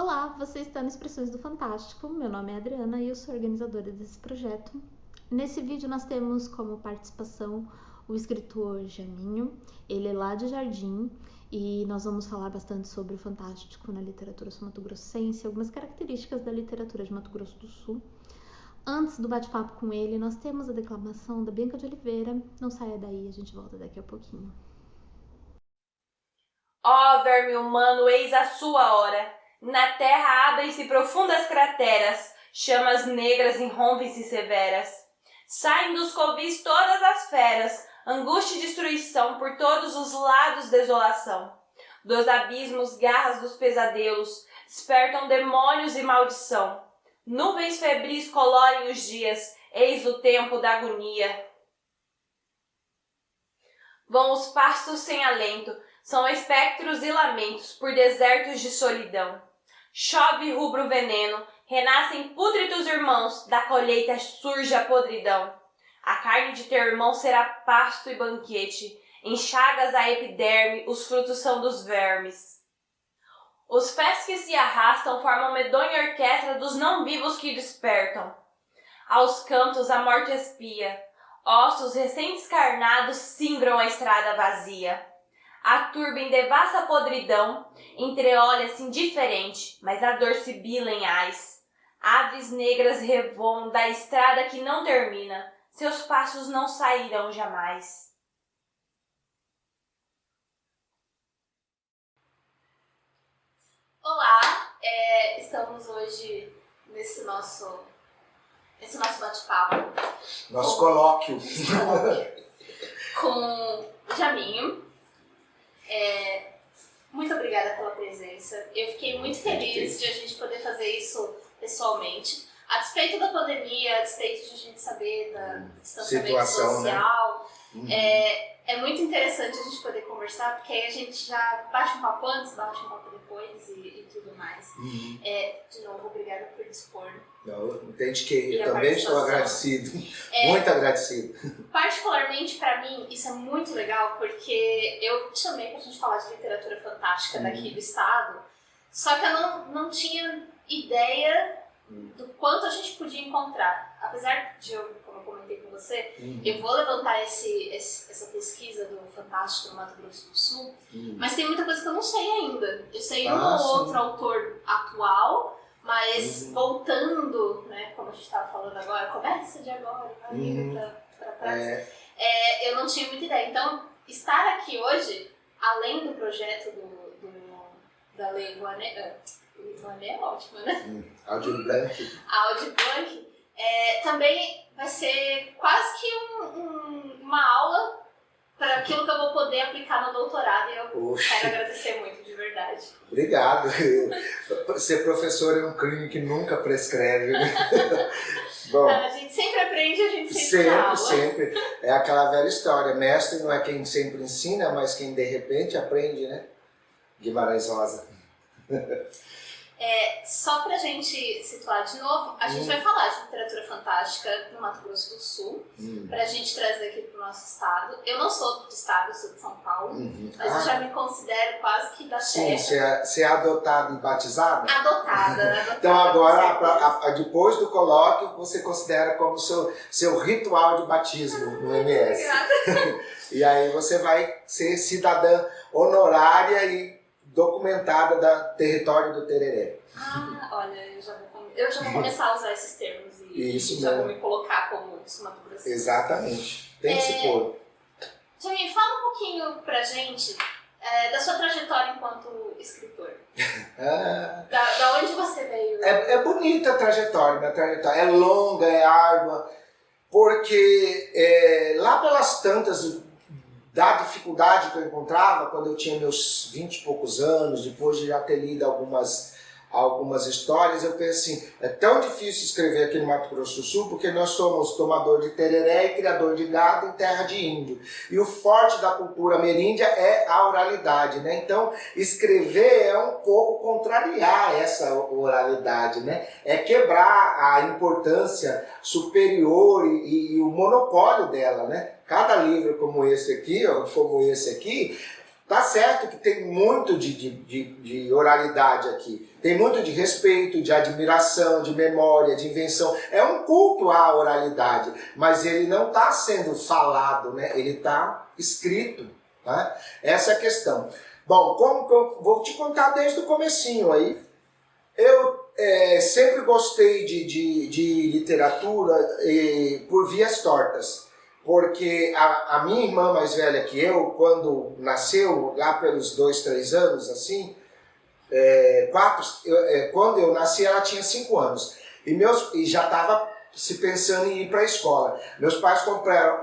Olá, você está no Expressões do Fantástico. Meu nome é Adriana e eu sou organizadora desse projeto. Nesse vídeo nós temos como participação o escritor Jaminho, ele é lá de Jardim e nós vamos falar bastante sobre o fantástico na literatura sul-mato-grossense, algumas características da literatura de Mato Grosso do Sul. Antes do bate-papo com ele, nós temos a declamação da Bianca de Oliveira. Não saia daí, a gente volta daqui a pouquinho. Ó verme humano, eis a sua hora. Na terra abrem-se profundas crateras, chamas negras irrompem-se severas. Saem dos covis todas as feras, angústia e destruição, por todos os lados desolação. Dos abismos, garras dos pesadelos, despertam demônios e maldição. Nuvens febris colorem os dias, eis o tempo da agonia. Vão os pastos sem alento, são espectros e lamentos por desertos de solidão. Chove rubro veneno, renascem pútridos irmãos, da colheita surge a podridão. A carne de teu irmão será pasto e banquete, enxagas a epiderme, os frutos são dos vermes. Os pés que se arrastam formam medonha orquestra dos não-vivos que despertam. Aos cantos a morte espia, ossos recém-descarnados singram a estrada vazia. A turba em devassa podridão entreolha-se indiferente, mas a dor sibila em ais. Aves negras revoam da estrada que não termina, seus passos não sairão jamais. Olá, estamos hoje nesse nosso bate-papo. Nosso colóquio. Com o Jaminho. Muito obrigada pela presença. Eu fiquei muito feliz de a gente poder fazer isso pessoalmente. A despeito da pandemia, a despeito de a gente saber da distanciamento social, né? É muito interessante a gente poder conversar, porque aí a gente já bate um papo antes, bate um papo depois e tudo mais. De novo, obrigada por dispor. Não, entende que eu também estou agradecido, muito agradecido. Particularmente para mim, isso é muito legal, porque eu te chamei pra gente falar de literatura fantástica daqui do estado, só que eu não tinha ideia do quanto a gente podia encontrar. Apesar de como eu comentei com você, eu vou levantar essa pesquisa do Fantástico no Mato Grosso do Sul, mas tem muita coisa que eu não sei ainda. Eu sei um ou outro autor atual, mas voltando, né, como a gente estava falando agora, começa de agora, vai indo pra trás. Eu não tinha muita ideia. Então, estar aqui hoje, além do projeto da Lei Rouanet, é ótimo, né? Aldir Blanc. Aldir Blanc, também vai ser quase que uma aula para aquilo que eu vou poder aplicar no doutorado, e eu quero agradecer muito, de verdade. Obrigado. Ser professor é um crime que nunca prescreve, né? Bom, a gente sempre aprende, a gente sempre dá aula. Sempre. É aquela velha história, mestre não é quem sempre ensina, mas quem de repente aprende, né? Guimarães Rosa. Só pra gente situar de novo, a gente vai falar de literatura fantástica no Mato Grosso do Sul, pra gente trazer aqui pro nosso estado. Eu não sou do estado, eu sou de São Paulo, mas eu já me considero quase que da terra. Sim, você é adotado e batizado? Adotada. Então agora, depois do colóquio, você considera como seu ritual de batismo no MS. Obrigada. E aí você vai ser cidadã honorária e documentada do território do Tereré. Olha, eu já vou começar a usar esses termos e já vou me colocar como Mato Grosso. Exatamente, tem que se pôr. Jaminho, fala um pouquinho pra gente da sua trajetória enquanto escritor. Da onde você veio? É bonita a trajetória, minha trajetória. É longa, é árdua, porque lá pelas tantas da dificuldade que eu encontrava quando eu tinha meus 20 e poucos anos, depois de já ter lido algumas histórias, eu pensei assim, é tão difícil escrever aqui no Mato Grosso do Sul porque nós somos tomador de tereré e criador de gado em terra de índio. E o forte da cultura ameríndia é a oralidade, né? Então, escrever é um pouco contrariar essa oralidade, né? É quebrar a importância superior e o monopólio dela, né? Cada livro como esse aqui, tá certo que tem muito de oralidade aqui, Tem muito de respeito, de admiração, de memória, de invenção. É um culto à oralidade, mas ele não está sendo falado, né? Ele está escrito. Tá? Essa é a questão. Bom, como que eu vou te contar desde o comecinho aí. Eu sempre gostei de literatura por vias tortas, porque a minha irmã mais velha que eu, quando nasceu, lá pelos 2, 3 anos, assim, quando eu nasci ela tinha 5 anos, e já estava se pensando em ir para a escola. Meus pais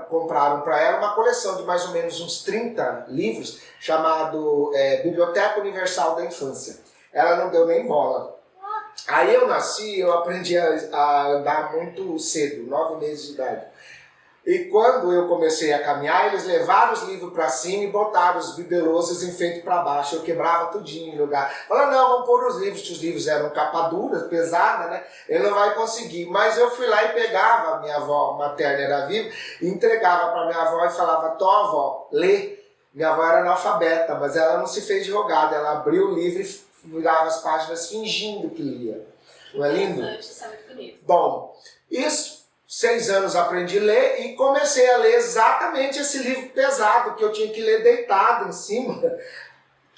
compraram para ela uma coleção de mais ou menos uns 30 livros, chamado Biblioteca Universal da Infância. Ela não deu nem bola. Aí eu nasci, eu aprendi a andar muito cedo, 9 meses de idade. E quando eu comecei a caminhar, eles levaram os livros para cima e botaram os bibelôs em frente para baixo. Eu quebrava tudinho em lugar. Falaram, não, vamos pôr os livros, que os livros eram capa dura, pesada, né? Ele não vai conseguir. Mas eu fui lá e pegava, a minha avó materna era viva, e entregava para minha avó e falava, tó, avó, lê. Minha avó era analfabeta, mas ela não se fez de rogada. Ela abriu o livro e virava as páginas fingindo que lia. Não é lindo? Isso é muito bonito. Bom, isso, 6 anos aprendi a ler e comecei a ler exatamente esse livro pesado que eu tinha que ler deitado em cima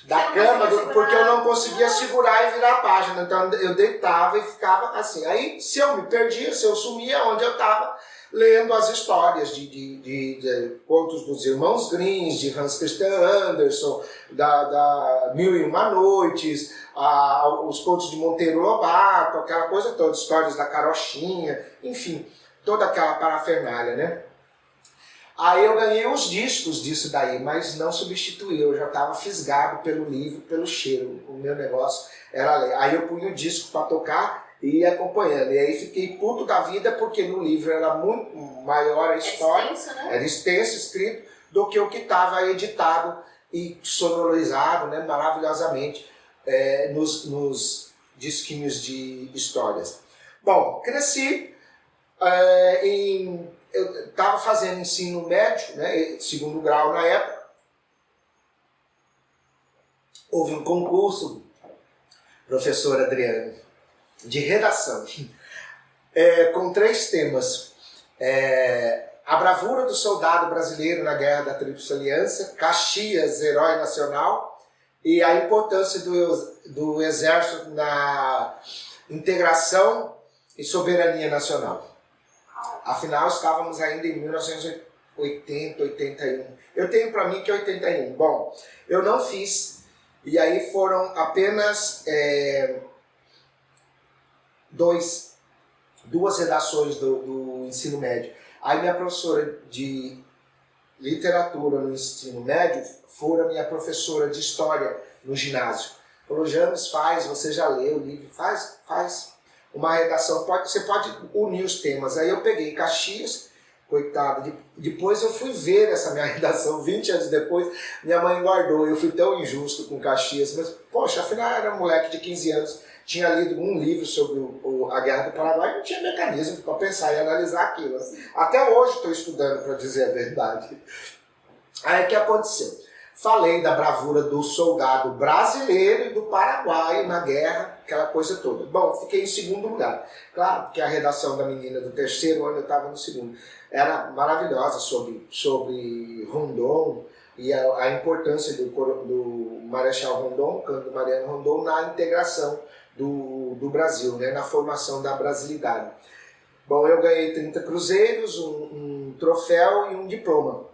da cama, porque eu não conseguia segurar e virar a página. Então eu deitava e ficava assim. Aí se eu me perdia, se eu sumia, onde eu estava, lendo as histórias de contos dos Irmãos Grimm, de Hans Christian Andersen, da Mil e Uma Noites, os contos de Monteiro Lobato, aquela coisa toda, histórias da Carochinha, enfim, toda aquela parafernália, né? Aí eu ganhei uns discos disso daí, mas não substituí, eu já estava fisgado pelo livro, pelo cheiro, o meu negócio era ler. Aí eu punha o disco para tocar e ia acompanhando, e aí fiquei puto da vida porque no livro era muito maior a história, extenso, né? era extenso, escrito, do que o que estava editado e sonorizado, né, maravilhosamente nos disquinhos de histórias. Bom, cresci, eu estava fazendo ensino médio, né, 2º grau na época, houve um concurso, professor Adriano, de redação, com 3 temas. A bravura do soldado brasileiro na Guerra da Tríplice Aliança, Caxias, herói nacional, e a importância do Exército na integração e soberania nacional. Afinal, estávamos ainda em 1980, 81. Eu tenho para mim que é 81. Bom, eu não fiz, e aí foram apenas 2 redações do ensino médio. Aí minha professora de literatura no ensino médio foi a minha professora de história no ginásio. Falou, James, você já leu o livro, faz uma redação, você pode unir os temas. Aí eu peguei Caxias, coitado, depois eu fui ver essa minha redação, 20 anos depois, minha mãe guardou, eu fui tão injusto com Caxias, mas, poxa, afinal era um moleque de 15 anos, tinha lido um livro sobre a Guerra do Paraguai e não tinha mecanismo para pensar e analisar aquilo. Até hoje estou estudando, para dizer a verdade. Aí o que aconteceu? Falei da bravura do soldado brasileiro e do paraguaio na guerra, aquela coisa toda. Bom, fiquei em 2º lugar. Claro, porque a redação da menina do 3º ano eu estava no 2º. Era maravilhosa sobre Rondon e a importância do Marechal Rondon, do Mariano Rondon, na integração do Brasil, né, na formação da brasilidade. Bom, eu ganhei 30 cruzeiros, um troféu e um diploma.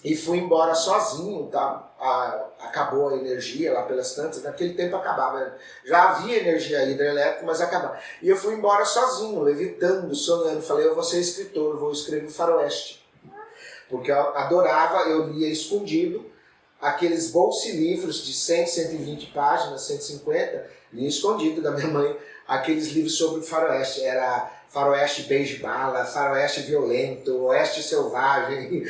E fui embora sozinho, tá? Acabou a energia lá pelas tantas, naquele tempo acabava. Já havia energia hidrelétrica, mas acabava. E eu fui embora sozinho, levitando, sonhando. Falei, eu vou ser escritor, vou escrever faroeste. Porque eu adorava, eu lia escondido, aqueles bolsilivros de 100, 120 páginas, 150, lia escondido da minha mãe, aqueles livros sobre faroeste. Era faroeste beijo-bala, faroeste violento, oeste selvagem,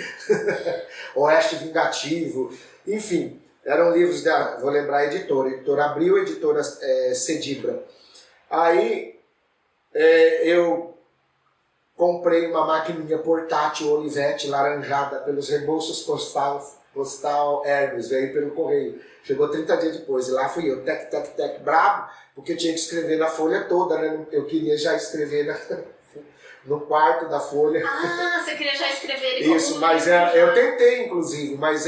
oeste vingativo, enfim, eram livros vou lembrar a editora Abril, editora Cedibra. Aí eu comprei uma maquininha portátil Olivetti laranjada pelos reembolsos postal Hermes, veio pelo correio. Chegou 30 dias depois, e lá fui eu, tec, brabo, porque eu tinha que escrever na folha toda, né? Eu queria já escrever no quarto da folha. Ah, você queria já escrever ele Isso, como mas livro, eu tentei, inclusive, mas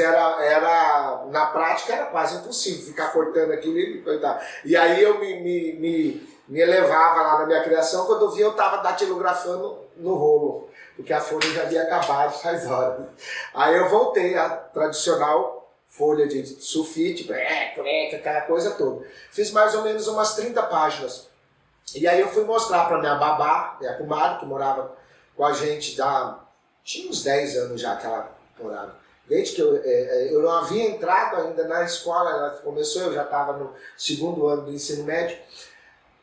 na prática era quase impossível ficar cortando aquilo e coitado. E aí eu me elevava lá na minha criação, quando eu via eu estava datilografando no rolo, porque a folha já havia acabado faz horas. Aí eu voltei à tradicional folha de sulfite, aquela coisa toda. Fiz mais ou menos umas 30 páginas. E aí eu fui mostrar para minha babá, minha comadre, que morava com a gente tinha uns 10 anos já que ela morava. Desde que eu não havia entrado ainda na escola, ela começou, eu já estava no 2º ano do ensino médio.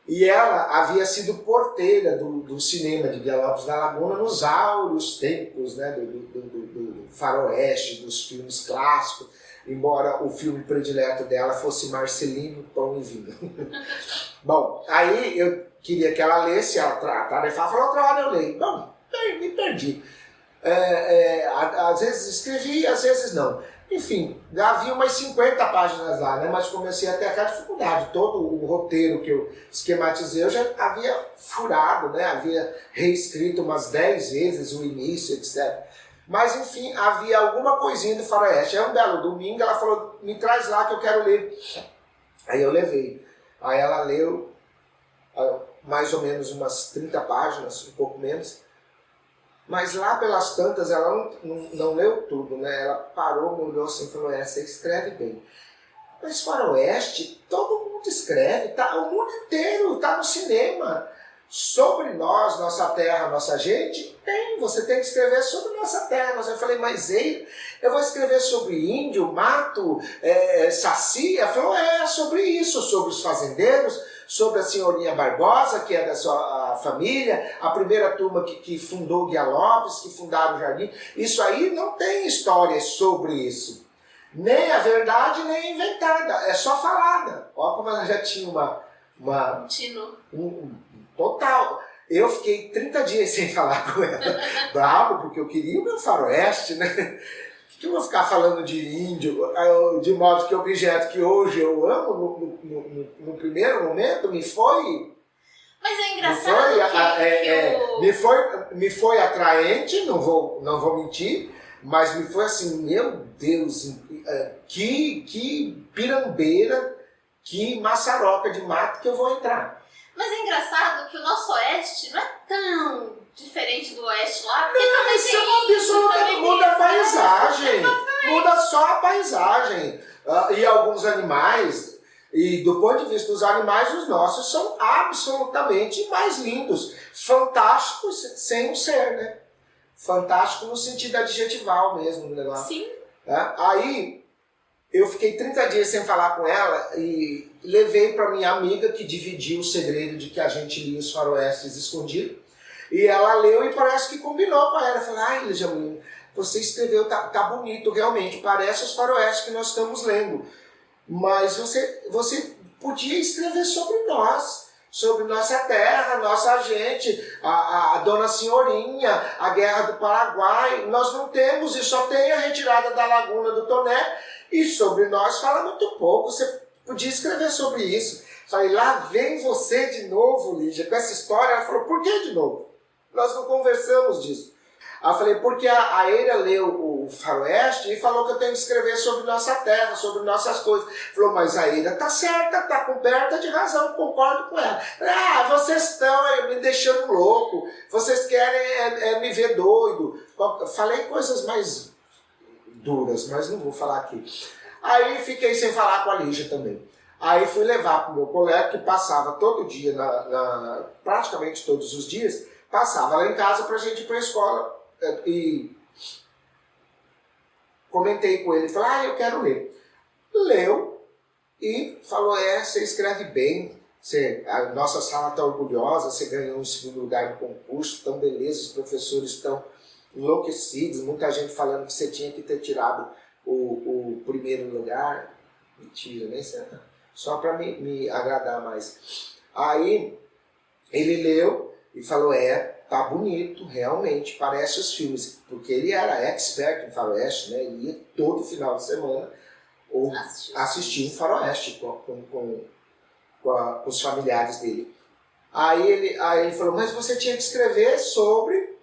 E ela havia sido porteira do cinema de Vila Lobos da Laguna nos áureos tempos, né, do faroeste, dos filmes clássicos, embora o filme predileto dela fosse Marcelino, Pão e Vinho. Bom, aí eu queria que ela lesse, ela tarefava, falou, outra hora eu leio. Bom, me perdi. Às vezes escrevi, às vezes não. Enfim, havia umas 50 páginas lá, né? Mas comecei a ter aquela dificuldade. Todo o roteiro que eu esquematizei eu já havia furado, né? Havia reescrito umas 10 vezes o início, etc. Mas, enfim, havia alguma coisinha do faroeste. Aí um belo domingo ela falou, me traz lá que eu quero ler. Aí eu levei. Aí ela leu mais ou menos umas 30 páginas, um pouco menos. Mas lá pelas tantas ela não leu tudo, né? Ela parou, me olhou assim e falou, você escreve bem. Mas faroeste, todo mundo escreve, o mundo inteiro está no cinema. Sobre nós, nossa terra, nossa gente, você tem que escrever sobre nossa terra. Mas eu falei, mas eu vou escrever sobre índio, mato, saci? Ela falou, sobre isso, sobre os fazendeiros, sobre a senhorinha Barbosa, que é da sua família, a primeira turma que fundou Guia Lopes, que fundaram o Jardim. Isso aí não tem história sobre isso. Nem a verdade, nem inventada. É só falada. Olha como ela já tinha total. Eu fiquei 30 dias sem falar com ela. Bravo, porque eu queria o meu faroeste, né? Que eu vou ficar falando de índio, de modo que objeto que hoje eu amo, no primeiro momento, me foi... Mas é engraçado me foi atraente, não vou mentir, mas me foi assim, meu Deus, que pirambeira, que maçaroca de mato que eu vou entrar. Mas é engraçado que o nosso oeste não é tão diferente do oeste lá. Não, isso é uma absoluta, muda a paisagem. Muda só a paisagem. E alguns animais, e do ponto de vista dos animais, os nossos são absolutamente mais lindos. Fantásticos sem o ser, né? Fantástico no sentido adjetival mesmo do negócio. Sim. Aí eu fiquei 30 dias sem falar com ela e levei para minha amiga que dividiu o segredo de que a gente lia os faroestes escondido. E ela leu e parece que combinou com ela. Eu falei, ai, Lígia, você escreveu, tá bonito realmente, parece os faroestes que nós estamos lendo. Mas você podia escrever sobre nós, sobre nossa terra, nossa gente, a Dona Senhorinha, a Guerra do Paraguai. Nós não temos e só tem a retirada da Laguna do Toné. E sobre nós fala muito pouco, você podia escrever sobre isso. Falei, lá vem você de novo, Lígia, com essa história. Ela falou, por que de novo? Nós não conversamos disso. Aí eu falei, porque a Eira leu o faroeste e falou que eu tenho que escrever sobre nossa terra, sobre nossas coisas. Falou, mas a Eira tá certa, tá coberta de razão, concordo com ela. Vocês estão me deixando louco, vocês querem me ver doido. Falei coisas mais duras, mas não vou falar aqui. Aí fiquei sem falar com a Lígia também. Aí fui levar para o meu colega, que passava todo dia, praticamente todos os dias, passava lá em casa para a gente ir para a escola. E comentei com ele, falei, eu quero ler. Leu e falou, você escreve bem, a nossa sala está orgulhosa, você ganhou o 2º lugar no concurso, tão beleza, os professores estão enlouquecidos, muita gente falando que você tinha que ter tirado o 1º lugar. Mentira, nem sei, só para me agradar mais. Aí ele leu e falou, tá bonito, realmente, parece os filmes. Porque ele era expert em faroeste, né? Ele ia todo final de semana ou assistir um faroeste com os familiares dele. Aí ele falou, mas você tinha que escrever sobre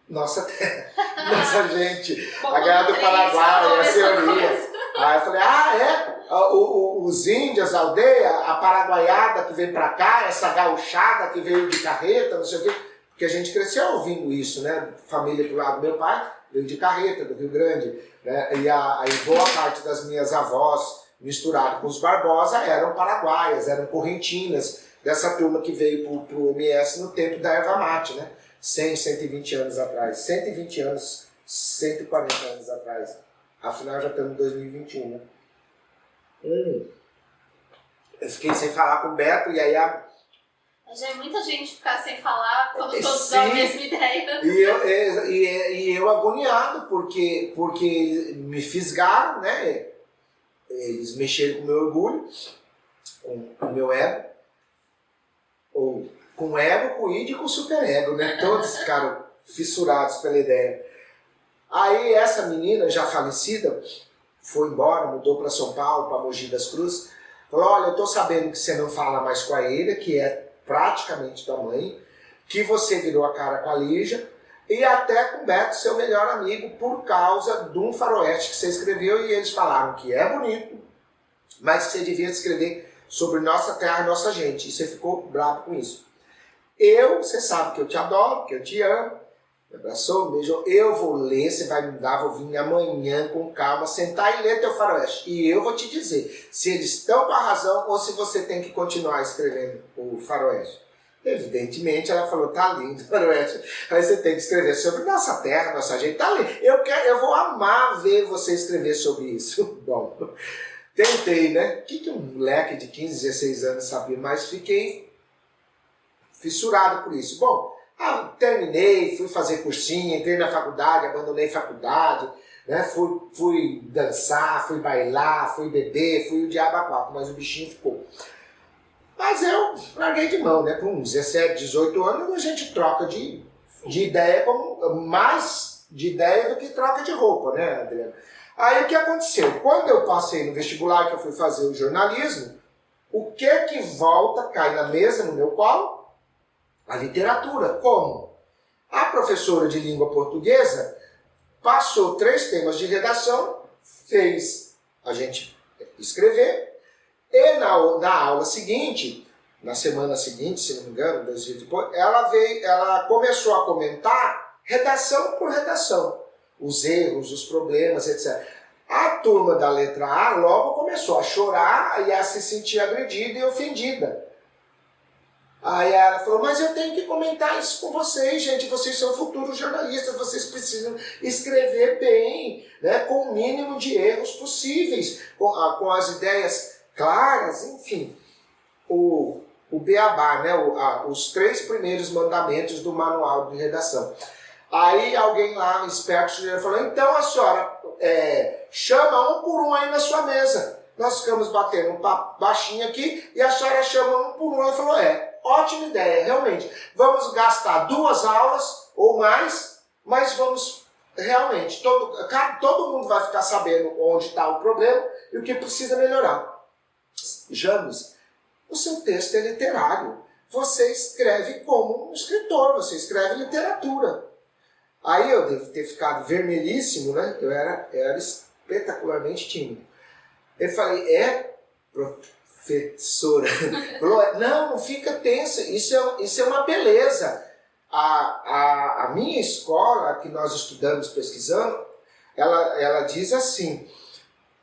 nossa terra, nossa gente, a Guerra do Paraguai, a senhoria. Aí eu falei, os índios, a aldeia, a paraguaiada que veio pra cá, essa gauchada que veio de carreta, não sei o quê, porque a gente cresceu ouvindo isso, né? Família do lado do meu pai veio de carreta, do Rio Grande, né? E aí boa parte das minhas avós, misturado com os Barbosa, eram paraguaias, eram correntinas, dessa turma que veio pro MS no tempo da erva mate, né? 100, 120 anos atrás, 120 anos, 140 anos atrás. Afinal, já estamos em 2021, né? Eu fiquei sem falar com o Beto, e aí já é muita gente ficar sem falar quando todos dão a mesma ideia. E eu agoniado, porque me fisgaram, né? Eles mexeram com o meu orgulho, com o meu ego, ou com o ego, com o id e com o superego, né? Todos ficaram fissurados pela ideia. Aí essa menina, já falecida, foi embora, mudou para São Paulo, para Mogi das Cruzes, falou, olha, eu tô sabendo que você não fala mais com a Eira, que é praticamente tua mãe, que você virou a cara com a Lígia, e até com o Beto, seu melhor amigo, por causa de um faroeste que você escreveu, e eles falaram que é bonito, mas que você devia escrever sobre nossa terra e nossa gente, e você ficou bravo com isso. Você sabe que eu te adoro, que eu te amo, me abraçou, me beijou, eu vou ler, você vai me dar, vou vir amanhã com calma, sentar e ler teu faroeste. E eu vou te dizer se eles estão com a razão ou se você tem que continuar escrevendo o faroeste. Evidentemente, ela falou, tá lindo o faroeste, mas você tem que escrever sobre nossa terra, nossa gente, tá lindo. Eu vou amar ver você escrever sobre isso. Bom, tentei, né? O que um moleque de 15, 16 anos sabia, mas fiquei fissurado por isso. Bom, terminei, fui fazer cursinho, entrei na faculdade, abandonei faculdade, né? Fui dançar, fui bailar, fui beber, fui o diabo a quatro, mas o bichinho ficou. Mas eu larguei de mão, né? Com 17, 18 anos a gente troca de ideia, mais de ideia do que troca de roupa, né, Adriana? Aí o que aconteceu? Quando eu passei no vestibular, que eu fui fazer o jornalismo, o que volta, cai na mesa, no meu colo? A literatura. Como? A professora de língua portuguesa passou 3 temas de redação, fez a gente escrever, e na aula seguinte, na semana seguinte, se não me engano, 2 dias depois, ela começou a comentar redação por redação, os erros, os problemas, etc. A turma da letra A logo começou a chorar e a se sentir agredida e ofendida. Aí ela falou, mas eu tenho que comentar isso com vocês, gente, vocês são futuros jornalistas, vocês precisam escrever bem, né, com o mínimo de erros possíveis, com as ideias claras, enfim. O beabá, né, os 3 primeiros mandamentos do manual de redação. Aí alguém lá, esperto, falou, então a senhora chama um por um aí na sua mesa. Nós ficamos batendo um papo baixinho aqui e a senhora chama um por um. Ela falou, ótima ideia, realmente. Vamos gastar 2 aulas ou mais, mas vamos realmente, todo mundo vai ficar sabendo onde está o problema e o que precisa melhorar. James, o seu texto é literário. Você escreve como um escritor, você escreve literatura. Aí eu devo ter ficado vermelhíssimo, né? Eu era espetacularmente tímido. Eu falei, professora? Falou, não fica tensa, isso é uma beleza. A minha escola, que nós estudamos pesquisando, ela diz assim,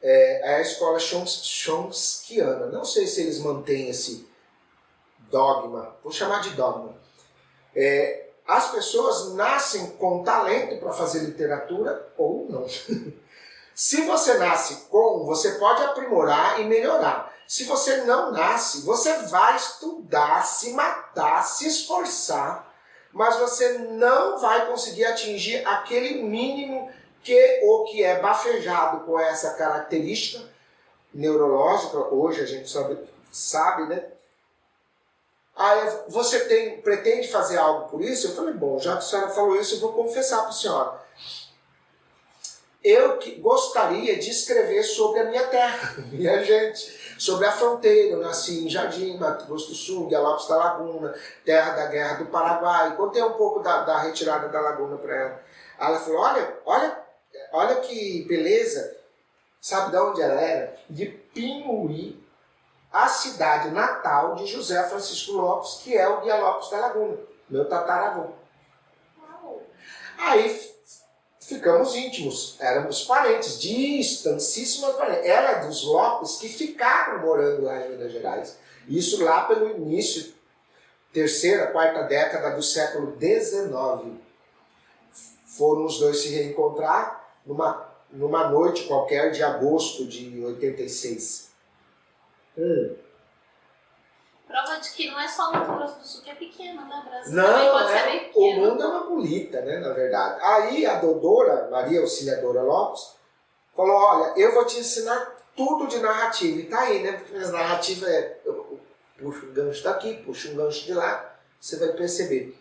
é a escola chomskiana. Não sei se eles mantêm esse dogma, vou chamar de dogma. As pessoas nascem com talento para fazer literatura ou não. Se você nasce você pode aprimorar e melhorar. Se você não nasce, você vai estudar, se matar, se esforçar, mas você não vai conseguir atingir aquele mínimo que é bafejado com essa característica neurológica, hoje a gente sabe, né? Aí você pretende fazer algo por isso? Eu falei, bom, já que a senhora falou isso, eu vou confessar para a senhora. Eu gostaria de escrever sobre a minha terra, minha gente, sobre a fronteira. Eu nasci em Jardim, Mato Grosso do Sul, Guialopes da Laguna, terra da Guerra do Paraguai. Contei um pouco da retirada da Laguna para ela. Ela falou, olha que beleza. Sabe de onde ela era? De Pinhuí, a cidade natal de José Francisco Lopes, que é o Guialopes da Laguna, meu tataravô. Aí ficamos íntimos, éramos parentes, distancíssimos parentes. Era dos Lopes que ficaram morando lá em Minas Gerais. Isso lá pelo início, terceira, quarta década do século XIX. Foram os dois se reencontrar numa noite qualquer de agosto de 86. Prova de que não é só o Mato Grosso do Sul que é pequeno, né? O Brasil Não, também pode ser bem o pequeno. mundo é uma bolita, né, na verdade. Aí a doutora, Maria Auxiliadora Lopes, falou, olha, eu vou te ensinar tudo de narrativa. E tá aí, né? Porque a narrativa eu puxo um gancho daqui, puxo um gancho de lá, você vai perceber.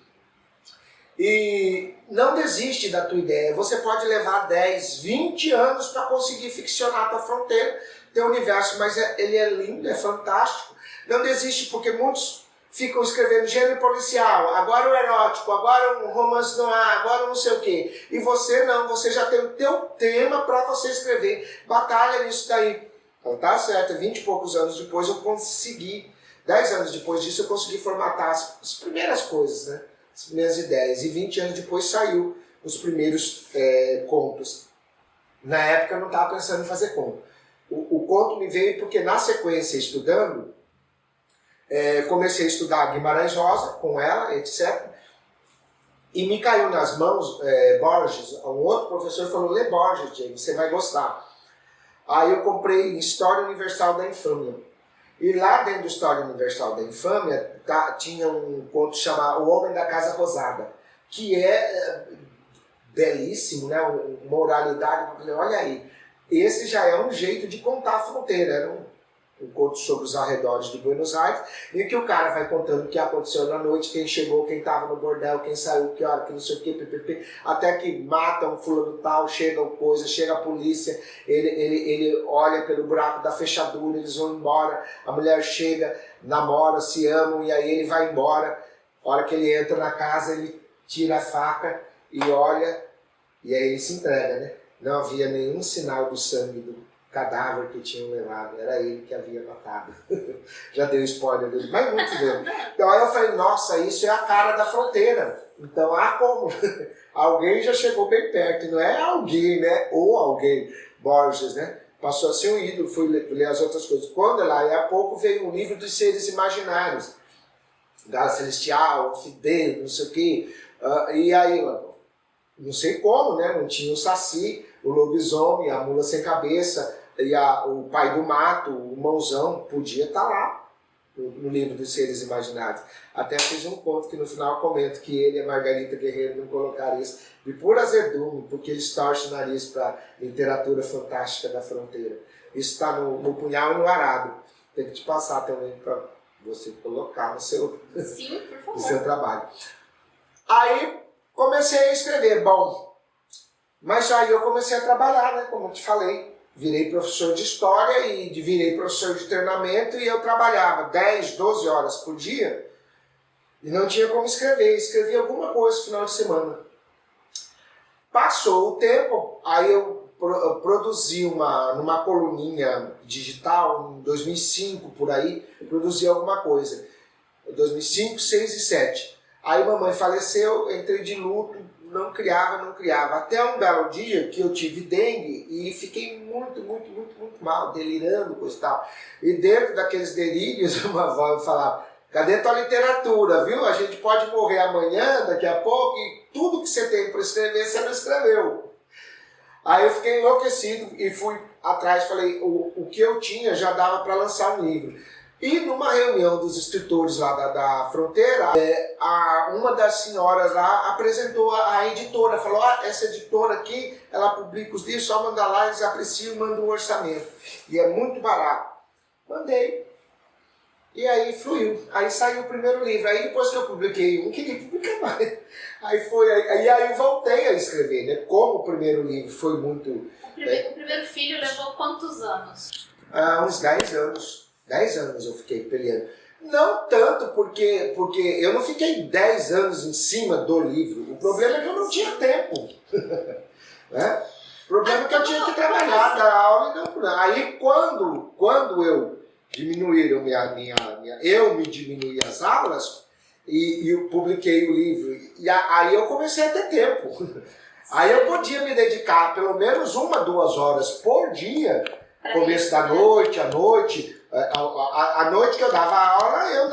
E não desiste da tua ideia. Você pode levar 10, 20 anos para conseguir ficcionar a tua fronteira, teu universo, mas ele é lindo, é fantástico. Não desiste, porque muitos ficam escrevendo gênero policial, agora o erótico, agora um romance no ar, agora não sei o quê. E você não, você já tem o teu tema para você escrever. Batalha nisso daí. Então tá certo, 20 e poucos anos depois eu consegui, 10 anos depois disso eu consegui formatar as primeiras coisas, né? As primeiras ideias. E 20 anos depois saiu os primeiros contos. Na época eu não estava pensando em fazer conto. O conto me veio porque na sequência, estudando, comecei a estudar Guimarães Rosa com ela, etc. E me caiu nas mãos Borges. Um outro professor falou, lê Borges, James, você vai gostar. Aí eu comprei História Universal da Infâmia. E lá dentro do História Universal da Infâmia tinha um conto chamado O Homem da Casa Rosada, que é belíssimo, né? Uma oralidade. Olha aí, esse já é um jeito de contar a fronteira. Era um conto sobre os arredores de Buenos Aires, em que o cara vai contando o que aconteceu na noite, quem chegou, quem estava no bordel, quem saiu, que hora, que não sei o que, ppp, até que matam fulano tal, chega a polícia, ele olha pelo buraco da fechadura, eles vão embora, a mulher chega, namora, se amam, e aí ele vai embora. A hora que ele entra na casa, ele tira a faca e olha, e aí ele se entrega, né? Não havia nenhum sinal do sangue do cadáver que tinham levado, era ele que havia matado. Já deu spoiler dele, mas muito bem. Então aí eu falei, nossa, isso é a cara da fronteira. Então como? Alguém já chegou bem perto, e não é alguém, né? Ou alguém, Borges, né? Passou a ser um ídolo, fui ler as outras coisas. Quando lá, e há pouco veio um livro dos seres imaginários, da Celestial, Fidel, não sei o quê. E aí, não sei como, né? Não tinha o Saci, o lobisomem, a mula sem cabeça, e o pai do mato, o mãozão, podia estar lá no livro dos seres imaginários. Até fiz um conto que no final comento que ele e a Margarita Guerreiro não colocaram isso de puro azedume, porque eles torcem o nariz para a literatura fantástica da fronteira. Isso está no punhal e no arado. Tem que te passar também para você colocar no seu, Sim, por favor. no seu trabalho. Aí comecei a escrever. Bom, mas aí eu comecei a trabalhar, né? Como eu te falei. Virei professor de história e virei professor de treinamento e eu trabalhava 10, 12 horas por dia e não tinha como escrever. Escrevi alguma coisa no final de semana. Passou o tempo, aí eu produzi numa coluninha digital, em 2005 por aí, produzi alguma coisa. 2005, 2006 e 2007. Aí mamãe faleceu, entrei de luto, não criava. Até um belo dia que eu tive dengue e fiquei muito mal, delirando, coisa e tal. E dentro daqueles delírios, uma avó falava, cadê tua literatura, viu? A gente pode morrer amanhã, daqui a pouco, e tudo que você tem para escrever, você não escreveu. Aí eu fiquei enlouquecido e fui atrás, falei, o que eu tinha já dava para lançar um livro. E numa reunião dos escritores lá da fronteira, uma das senhoras lá apresentou a editora, falou, essa editora aqui, ela publica os livros, só manda lá, eles apreciam e mandam um orçamento. E é muito barato. Mandei. E aí fluiu. Aí saiu o primeiro livro. Aí depois que eu publiquei um, queria publicar mais. Aí eu voltei a escrever, né? Como o primeiro livro foi muito... O primeiro filho levou quantos anos? Uns 10 anos. 10 anos eu fiquei peleando. Não tanto porque eu não fiquei 10 anos em cima do livro. O problema é que eu não tinha tempo. Né? O problema é que eu tinha que trabalhar, dar aula e não. Aí quando eu diminuíram eu me diminuí as aulas e eu publiquei o livro. E aí eu comecei a ter tempo. Aí eu podia me dedicar pelo menos 1-2 horas por dia, começo da noite, à noite. A noite que eu dava aula eu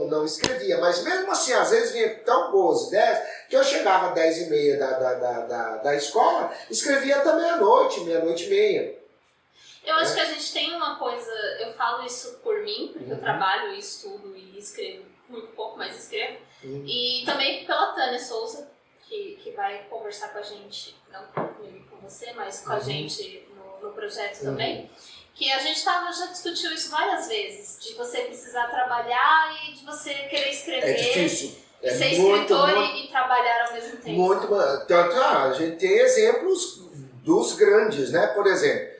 não escrevia, mas mesmo assim às vezes vinha tão boas ideias que eu chegava às 10h30 da escola, escrevia até meia-noite e meia. Eu acho que a gente tem uma coisa, eu falo isso por mim, porque eu trabalho, estudo e escrevo muito pouco, mas escrevo, e também pela Tânia Souza, que vai conversar com a gente, não comigo e com você, mas com a gente no projeto também. Que a gente já discutiu isso várias vezes, de você precisar trabalhar e de você querer escrever. É difícil. É ser escritor e trabalhar ao mesmo tempo. Muito, tanto a gente tem exemplos dos grandes, né? Por exemplo,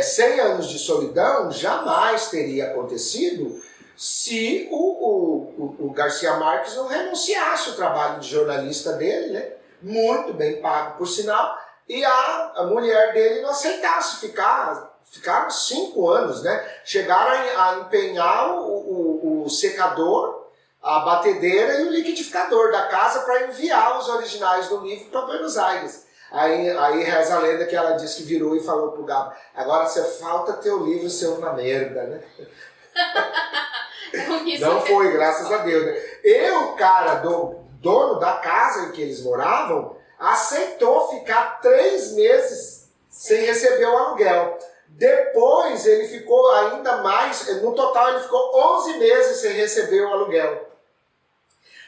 100 anos de solidão jamais teria acontecido se o Garcia Marques não renunciasse ao trabalho de jornalista dele, né? Muito bem pago, por sinal, e a mulher dele não aceitasse ficaram 5 anos, né? Chegaram a empenhar o secador, a batedeira e o liquidificador da casa para enviar os originais do livro para Buenos Aires. Aí reza a lenda que ela disse que virou e falou pro Gabo: agora você falta teu livro ser uma merda, né? Não foi, graças a Deus, né? E o cara dono da casa em que eles moravam aceitou ficar 3 meses sem receber o aluguel. Depois ele ficou ainda mais, no total ele ficou 11 meses sem receber o aluguel.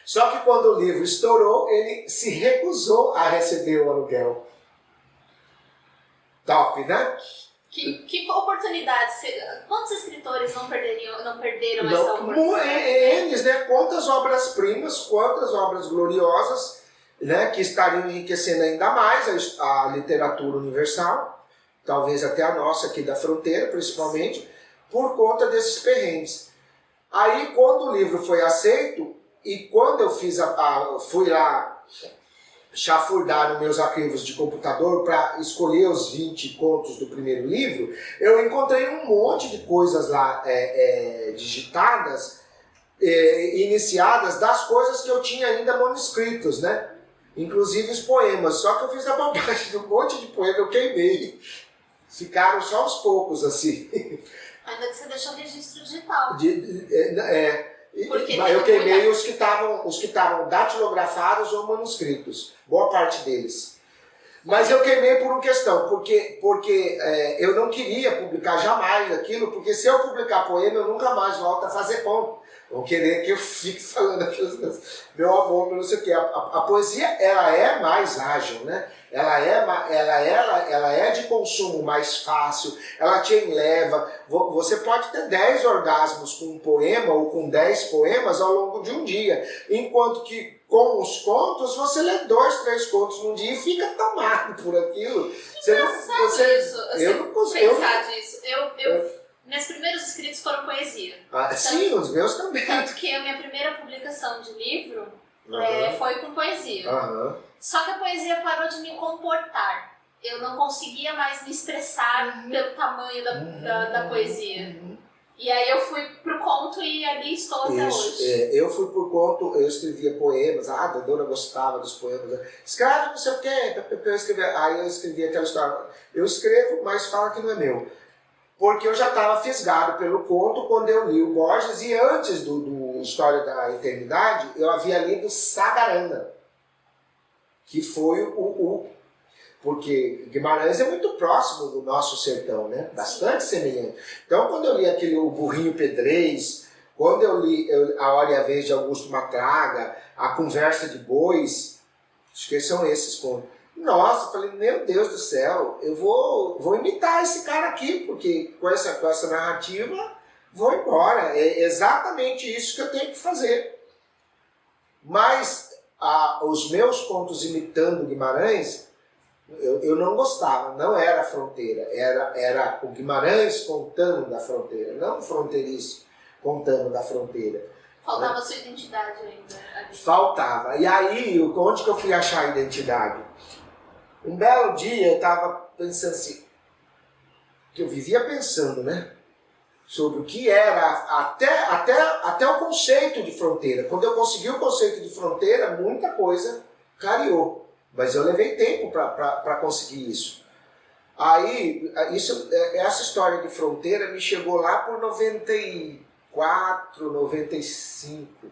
Só que quando o livro estourou, ele se recusou a receber o aluguel. Top, né? Que oportunidade! Quantos escritores não perderam essa oportunidade? Eles, né? Quantas obras-primas, quantas obras gloriosas, né? Que estariam enriquecendo ainda mais a literatura universal. Talvez até a nossa aqui da fronteira, principalmente, por conta desses perrengues. Aí, quando o livro foi aceito, e quando eu fui lá chafurdar nos meus arquivos de computador para escolher os 20 contos do primeiro livro, eu encontrei um monte de coisas lá digitadas, iniciadas, das coisas que eu tinha ainda manuscritos, né? Inclusive os poemas. Só que eu fiz a bobagem de um monte de poema, eu queimei. Ficaram só uns poucos, assim. Ainda que você deixou registro digital. Eu queimei os que estavam datilografados ou manuscritos. Boa parte deles. Mas eu queimei por uma questão, porque eu não queria publicar jamais aquilo, porque se eu publicar poema, eu nunca mais volto a fazer ponto. Vão querer que eu fique falando aquelas coisas. Meu amor, não sei o quê. A poesia, ela é mais ágil, né? Ela é de consumo mais fácil, ela te enleva. Você pode ter 10 orgasmos com um poema ou com 10 poemas ao longo de um dia. Enquanto que com os contos, você lê 2, 3 contos num dia e fica tomado por aquilo. Eu não consigo pensar disso. Meus primeiros escritos foram poesia. Sim, os meus também. Tanto que a minha primeira publicação de livro foi com poesia. Só que a poesia parou de me comportar. Eu não conseguia mais me expressar pelo tamanho da poesia. E aí eu fui pro conto e ali estou até hoje. Eu fui pro conto, eu escrevia poemas, a Dora gostava dos poemas. Escreve não sei o quê, aí eu escrevia aquela história. Eu escrevo, mas fala que não é meu. Porque eu já estava fisgado pelo conto quando eu li o Borges, e antes do História da Eternidade, eu havia lido Sagarana, que foi porque Guimarães é muito próximo do nosso sertão, né? Bastante semelhante. Então, quando eu li O Burrinho Pedrez, quando eu li A Hora e a Vez de Augusto Matraga, A Conversa de Bois, acho que são esses contos. Nossa, eu falei, meu Deus do céu, eu vou imitar esse cara aqui, porque com essa narrativa vou embora. É exatamente isso que eu tenho que fazer. Mas os meus contos imitando Guimarães, eu não gostava, não era fronteira, era o Guimarães contando da fronteira, não o fronteiriço contando da fronteira. Faltava a sua identidade ainda ali. Faltava. E aí, onde que eu fui achar a identidade? Um belo dia eu estava pensando assim, que eu vivia pensando, né? Sobre o que era, até o conceito de fronteira. Quando eu consegui o conceito de fronteira, muita coisa clareou. Mas eu levei tempo para conseguir isso. Aí, essa história de fronteira me chegou lá por 94, 95.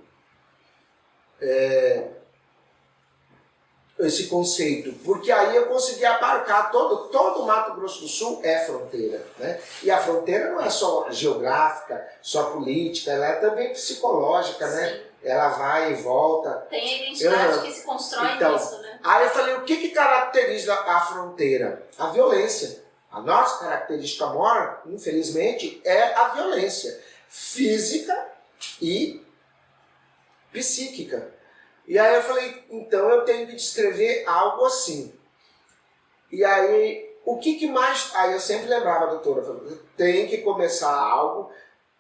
Esse conceito, porque aí eu consegui abarcar todo o Mato Grosso do Sul é fronteira, né? E a fronteira não é só geográfica, só política, ela é também psicológica, né? Ela vai e volta. Tem a identidade que se constrói nisso, né? Aí eu falei, o que caracteriza a fronteira? A violência. A nossa característica maior, infelizmente, é a violência física e psíquica. E aí eu falei, então eu tenho que descrever algo assim. E aí, o que mais... Aí eu sempre lembrava, doutora, tem que começar algo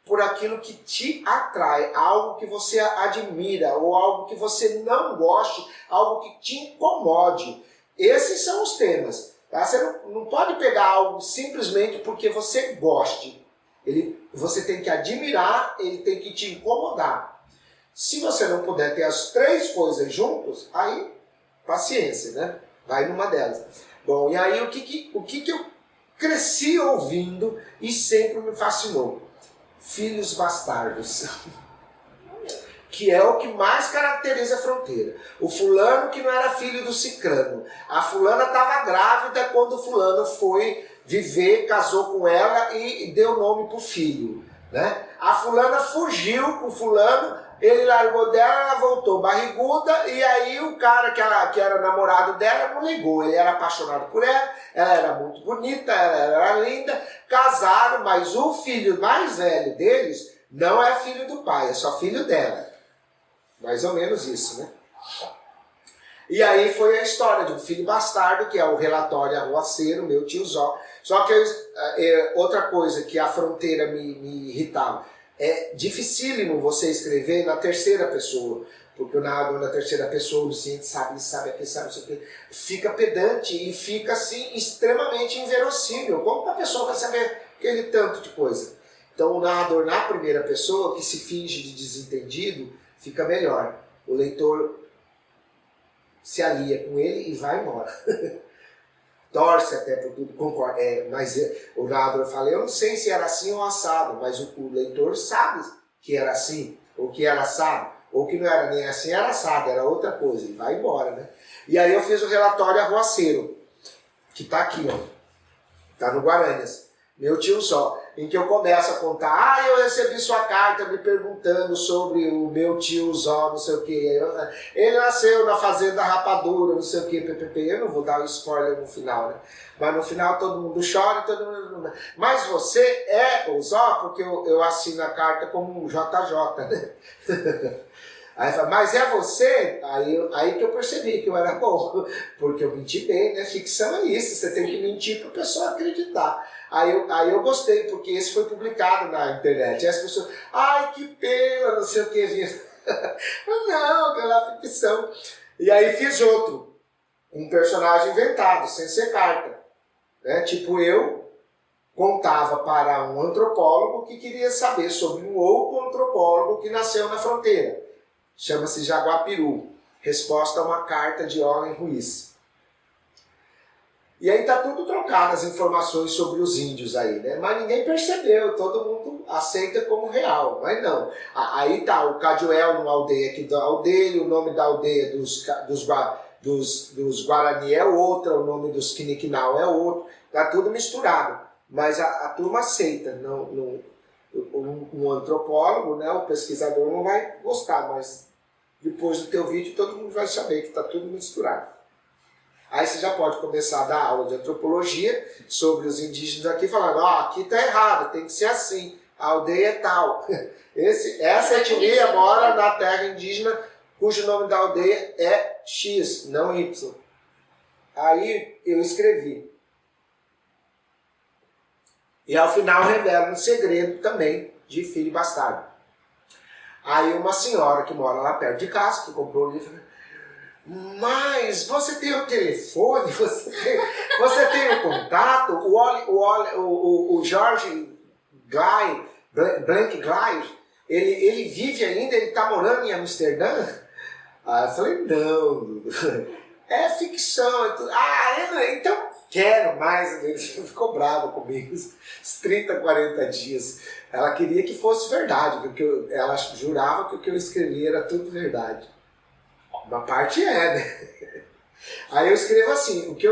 por aquilo que te atrai, algo que você admira, ou algo que você não goste, algo que te incomode. Esses são os temas. Tá? Você não pode pegar algo simplesmente porque você goste. Você tem que admirar, ele tem que te incomodar. Se você não puder ter as três coisas juntos, aí paciência, né? Vai numa delas. Bom, e aí o que eu cresci ouvindo e sempre me fascinou? Filhos bastardos. Que é o que mais caracteriza a fronteira. O fulano que não era filho do cicrano. A fulana estava grávida quando o fulano foi viver, casou com ela e deu nome para o filho. Né? A fulana fugiu com o fulano, ele largou dela, ela voltou barriguda, e aí o cara que era namorado dela não ligou. Ele era apaixonado por ela, ela era muito bonita, ela era linda, casaram, mas o filho mais velho deles não é filho do pai, é só filho dela. Mais ou menos isso, né? E aí foi a história de um filho bastardo, que é o relatório arruaceiro, meu tio Zó. Só que outra coisa que a fronteira me irritava, é dificílimo você escrever na terceira pessoa, porque o narrador na terceira pessoa, o ciente sabe, aqui sabe, não sei o quê, fica pedante e fica assim extremamente inverossímil. Como que a pessoa vai saber aquele tanto de coisa? Então o narrador na primeira pessoa, que se finge de desentendido, fica melhor. O leitor se alia com ele e vai embora. Torce até por tudo, concorda. Mas o narrador fala, eu não sei se era assim ou assado, mas o leitor sabe que era assim, ou que era assado, ou que não era nem assim, era assado, era outra coisa, e vai embora, né? E aí eu fiz o relatório arruaceiro, que está aqui, ó, está no Guaranhas, meu tio Zó, em que eu começo a contar, eu recebi sua carta me perguntando sobre o meu tio Zó, não sei o que, ele nasceu na fazenda Rapadura, não sei o que, ppp, eu não vou dar o spoiler no final, né? Mas no final todo mundo chora, todo mundo... Mas você é o Zó, porque eu assino a carta como JJ, né? Aí fala, mas é você? Aí que eu percebi que eu era bom, porque eu menti bem, né? Ficção é isso, você tem que mentir para a pessoa acreditar. Aí eu gostei, porque esse foi publicado na internet. Aí as pessoas, ai que pena, não sei o que. Não, aquela ficção. E aí fiz outro, um personagem inventado, sem ser carta. Né? Tipo eu contava para um antropólogo que queria saber sobre um outro antropólogo que nasceu na fronteira. Chama-se Jaguapiru. Resposta a uma carta de Owen Ruiz. E aí tá tudo trocado as informações sobre os índios aí, né? Mas ninguém percebeu, todo mundo aceita como real, mas não. Aí tá o Caduel numa aldeia aqui da aldeia, o nome da aldeia dos Guarani é outra, o nome dos Quiniquinau é outro, tá tudo misturado. Mas a turma aceita, um antropólogo, né, o pesquisador não vai gostar, mas depois do teu vídeo todo mundo vai saber que está tudo misturado. Aí você já pode começar a dar aula de antropologia sobre os indígenas aqui, falando, aqui está errado, tem que ser assim. a aldeia é tal. Essa etnia mora na terra indígena, cujo nome da aldeia é X, não Y. Aí eu escrevi. E ao final revela um segredo também de filho bastardo. Aí uma senhora que mora lá perto de casa, que comprou o livro, mas você tem o telefone, você tem o contato, o Jorge Blank Glay, ele vive ainda, ele está morando em Amsterdã? Aí eu falei, não, é ficção. Então quero mais. Ele ficou bravo comigo, uns 30, 40 dias. Ela queria que fosse verdade, porque ela jurava que o que eu escrevi era tudo verdade. Uma parte é, né? Aí eu escrevo assim, o que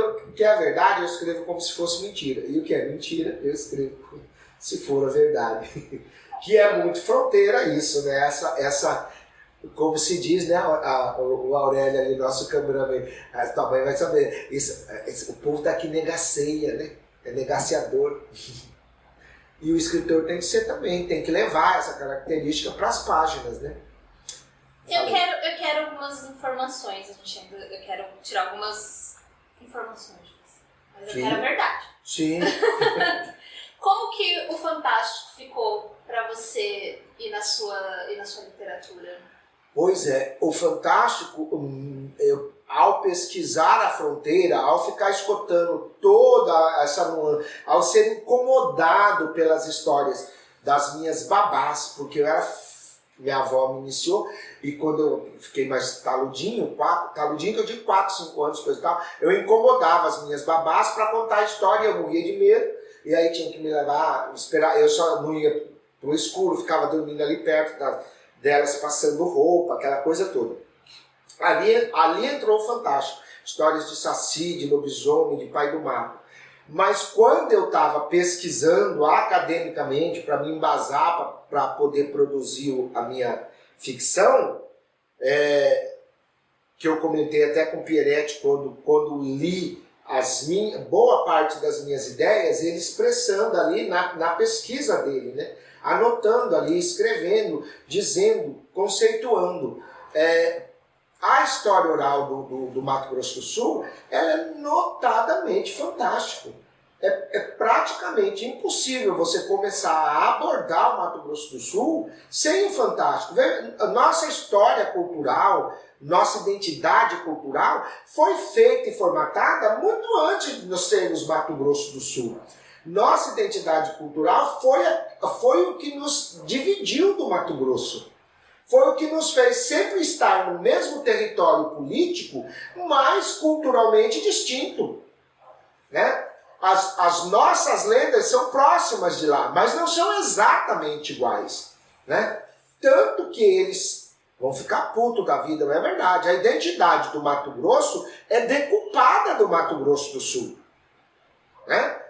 é verdade eu escrevo como se fosse mentira. E o que é mentira eu escrevo se for a verdade. Que é muito fronteira isso, né? Essa como se diz, né? O Aurélio ali, nosso cameraman, tua mãe vai saber. O povo daqui negaceia, né? É negaciador. E o escritor tem que ser também, tem que levar essa característica para as páginas, né? Eu quero algumas informações, eu quero tirar algumas informações, mas Sim. eu quero a verdade. Sim. Como que o Fantástico ficou para você e na sua literatura? Pois é, o Fantástico, ao pesquisar a fronteira, ao ficar escutando toda essa nuance, ao ser incomodado pelas histórias das minhas babás, porque minha avó me iniciou, e quando eu fiquei mais taludinho que eu digo 4, 5 anos, coisa e tal, eu incomodava as minhas babás para contar a história, eu morria de medo, e aí tinha que me levar, esperar, eu só não ia pro escuro, ficava dormindo ali perto delas, passando roupa, aquela coisa toda. Ali entrou o Fantástico, histórias de Saci, de lobisomem, de pai do mato. Mas quando eu estava pesquisando academicamente para me embasar, para poder produzir a minha ficção, que eu comentei até com o Pieretti quando li boa parte das minhas ideias, ele expressando ali na pesquisa dele, né? Anotando ali, escrevendo, dizendo, conceituando. A história oral do Mato Grosso do Sul, ela é notadamente fantástica. É praticamente impossível você começar a abordar o Mato Grosso do Sul sem o fantástico. Nossa história cultural, nossa identidade cultural foi feita e formatada muito antes de nós sermos Mato Grosso do Sul. Nossa identidade cultural foi o que nos dividiu do Mato Grosso. Foi o que nos fez sempre estar no mesmo território político, mas culturalmente distinto, né? As nossas lendas são próximas de lá, mas não são exatamente iguais, né? Tanto que eles vão ficar putos da vida, não é verdade? A identidade do Mato Grosso é decupada do Mato Grosso do Sul, né?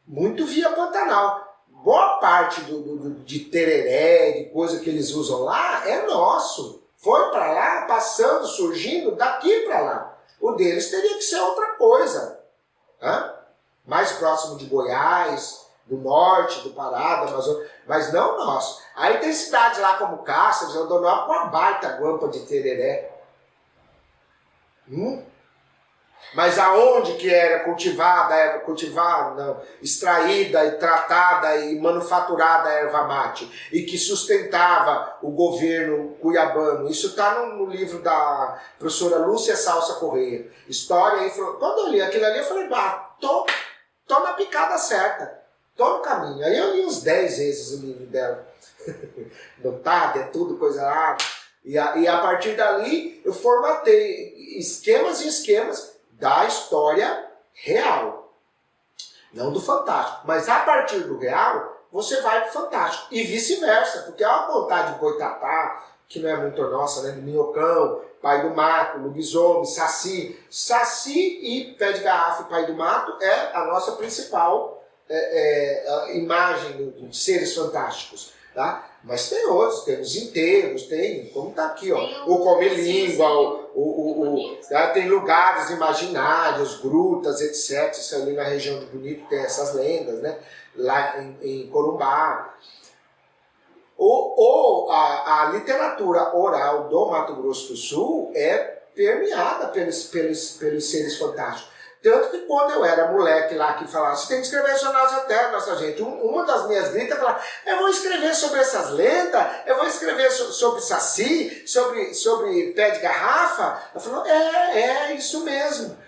Muito via Pantanal. Boa parte de tereré, de coisa que eles usam lá, é nosso. Foi para lá, passando, surgindo, daqui para lá. O deles teria que ser outra coisa, né? Mais próximo de Goiás, do norte, do Pará, do Amazonas, mas não nosso. Aí tem cidades lá como Cáceres, Rondonópolis, com uma baita guampa de tereré. Mas aonde que era extraída e tratada e manufaturada a erva mate e que sustentava o governo cuiabano? Isso está no livro da professora Lúcia Salsa Correia. História e... Quando eu li aquilo ali, eu falei, tô na picada certa, tô no caminho. Aí eu li uns 10 vezes o livro dela. Notado, é tudo coisa lá. E a partir dali eu formatei esquemas e esquemas da história real. Não do fantástico. Mas a partir do real, você vai pro fantástico. E vice-versa, porque é uma vontade de boitatá, que não é muito nossa, né? Do minhocão, pai do mato, lobisomem, saci. Saci e pé de garrafa e pai do mato é a nossa principal imagem de seres fantásticos. Tá? Mas tem outros, tem os enterros, tem, como tá aqui, ó, o come-língua, tem lugares imaginários, grutas, etc. Isso ali na região de Bonito tem essas lendas, né? Lá em Corumbá. A literatura oral do Mato Grosso do Sul é permeada pelos seres fantásticos. Tanto que quando eu era moleque lá que falava, você tem que escrever sobre a Terra, nossa gente, uma das minhas gritas falava, eu vou escrever sobre essas lendas, eu vou escrever sobre saci, sobre pé de garrafa. Eu falei, é isso mesmo.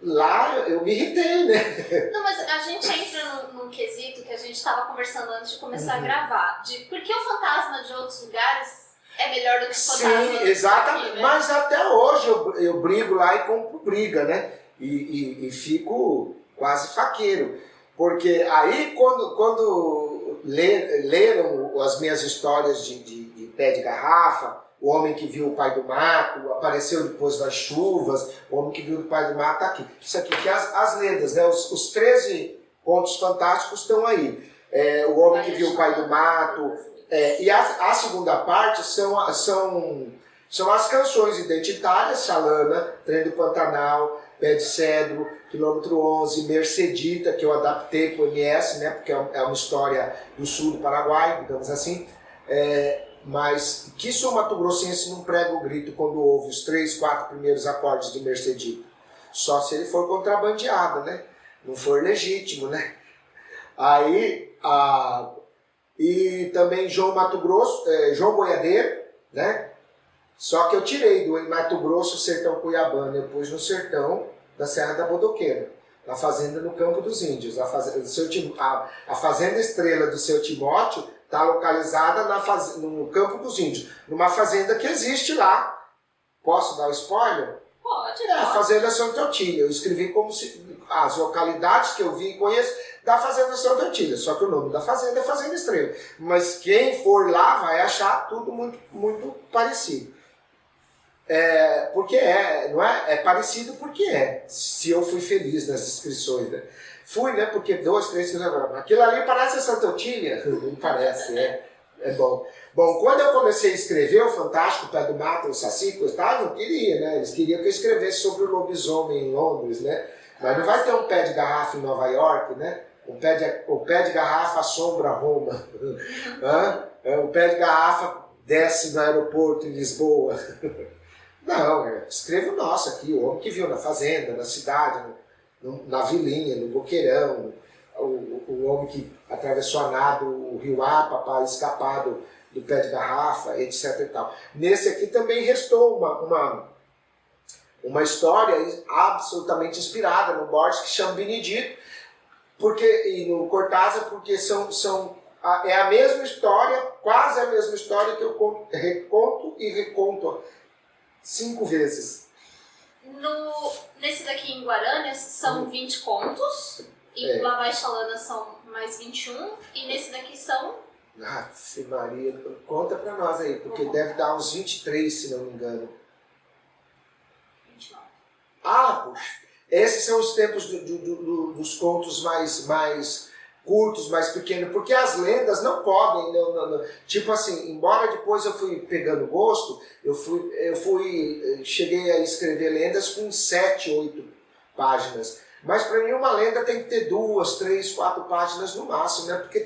Lá eu me irritei, né? Não, mas a gente entra num quesito que a gente estava conversando antes de começar a gravar, de por que o fantasma de outros lugares é melhor do que o fantasma Sim, exatamente. aqui, né? Mas até hoje eu brigo lá e compro briga, né? E fico quase faqueiro. Porque aí quando leram as minhas histórias de pé de garrafa, o homem que viu o pai do mato, apareceu depois das chuvas, o homem que viu o pai do mato está aqui. Isso aqui que é as lendas, né? Os 13 contos fantásticos estão aí. O homem que viu o pai do mato. E a segunda parte são as canções identitárias, Xalana, Trem do Pantanal, Pé de Cedro, Quilômetro 11, Mercedita, que eu adaptei para o MS, né? Porque é uma história do sul do Paraguai, digamos assim. Mas que sou mato-grossense não prega o grito quando ouve os 3, 4 primeiros acordes de Mercedita. Só se ele for contrabandeado, né? Não for legítimo, né? Aí, e também João Mato Grosso, João Boiadeiro, né? Só que eu tirei do Mato Grosso, Sertão Cuiabano, eu pus no sertão da Serra da Bodoqueira, na fazenda no Campo dos Índios. A fazenda Estrela do seu Timóteo está localizada no Campo dos Índios, numa fazenda que existe lá. Posso dar um spoiler? Pode. A Fazenda Santa Otília. Eu escrevi como as localidades que eu vi e conheço da Fazenda Santa Otília. Só que o nome da fazenda é Fazenda Estrela. Mas quem for lá vai achar tudo muito, muito parecido. Porque não é? É parecido porque é. Se eu fui feliz nas descrições, né? Fui, né? Porque 2, 3, 4... Aquilo ali parece a Santa Otília. Não parece, é bom. Bom, quando eu comecei a escrever o Fantástico, Pé do Mato, o Saci, eu não queria, né? Eles queriam que eu escrevesse sobre o lobisomem em Londres, né? Mas não vai ter um pé de garrafa em Nova York, né? O pé de garrafa assombra Roma. O pé de garrafa desce no aeroporto em Lisboa. Não, escrevo o nosso aqui, o homem que viu na fazenda, na cidade, na vilinha, no boqueirão, o homem que atravessou a nado o rio Apa para escapar do pé de garrafa, etc. E tal. Nesse aqui também restou uma história absolutamente inspirada no Borges, que chama Benedito, e no Cortázar, porque é a mesma história, quase a mesma história que eu reconto e reconto 5 vezes. Nesse daqui em Guarani são 20 contos, e lá vai Xalana são mais 21, e nesse daqui são... Ave Maria, conta pra nós aí, porque deve dar uns 23, se não me engano. 29. Puxa, esses são os tempos dos contos mais curtos, mais pequenos, porque as lendas não podem, tipo assim, embora depois eu fui pegando gosto, cheguei a escrever lendas com 7, 8 páginas, mas para mim uma lenda tem que ter 2, 3, 4 páginas no máximo, né? Porque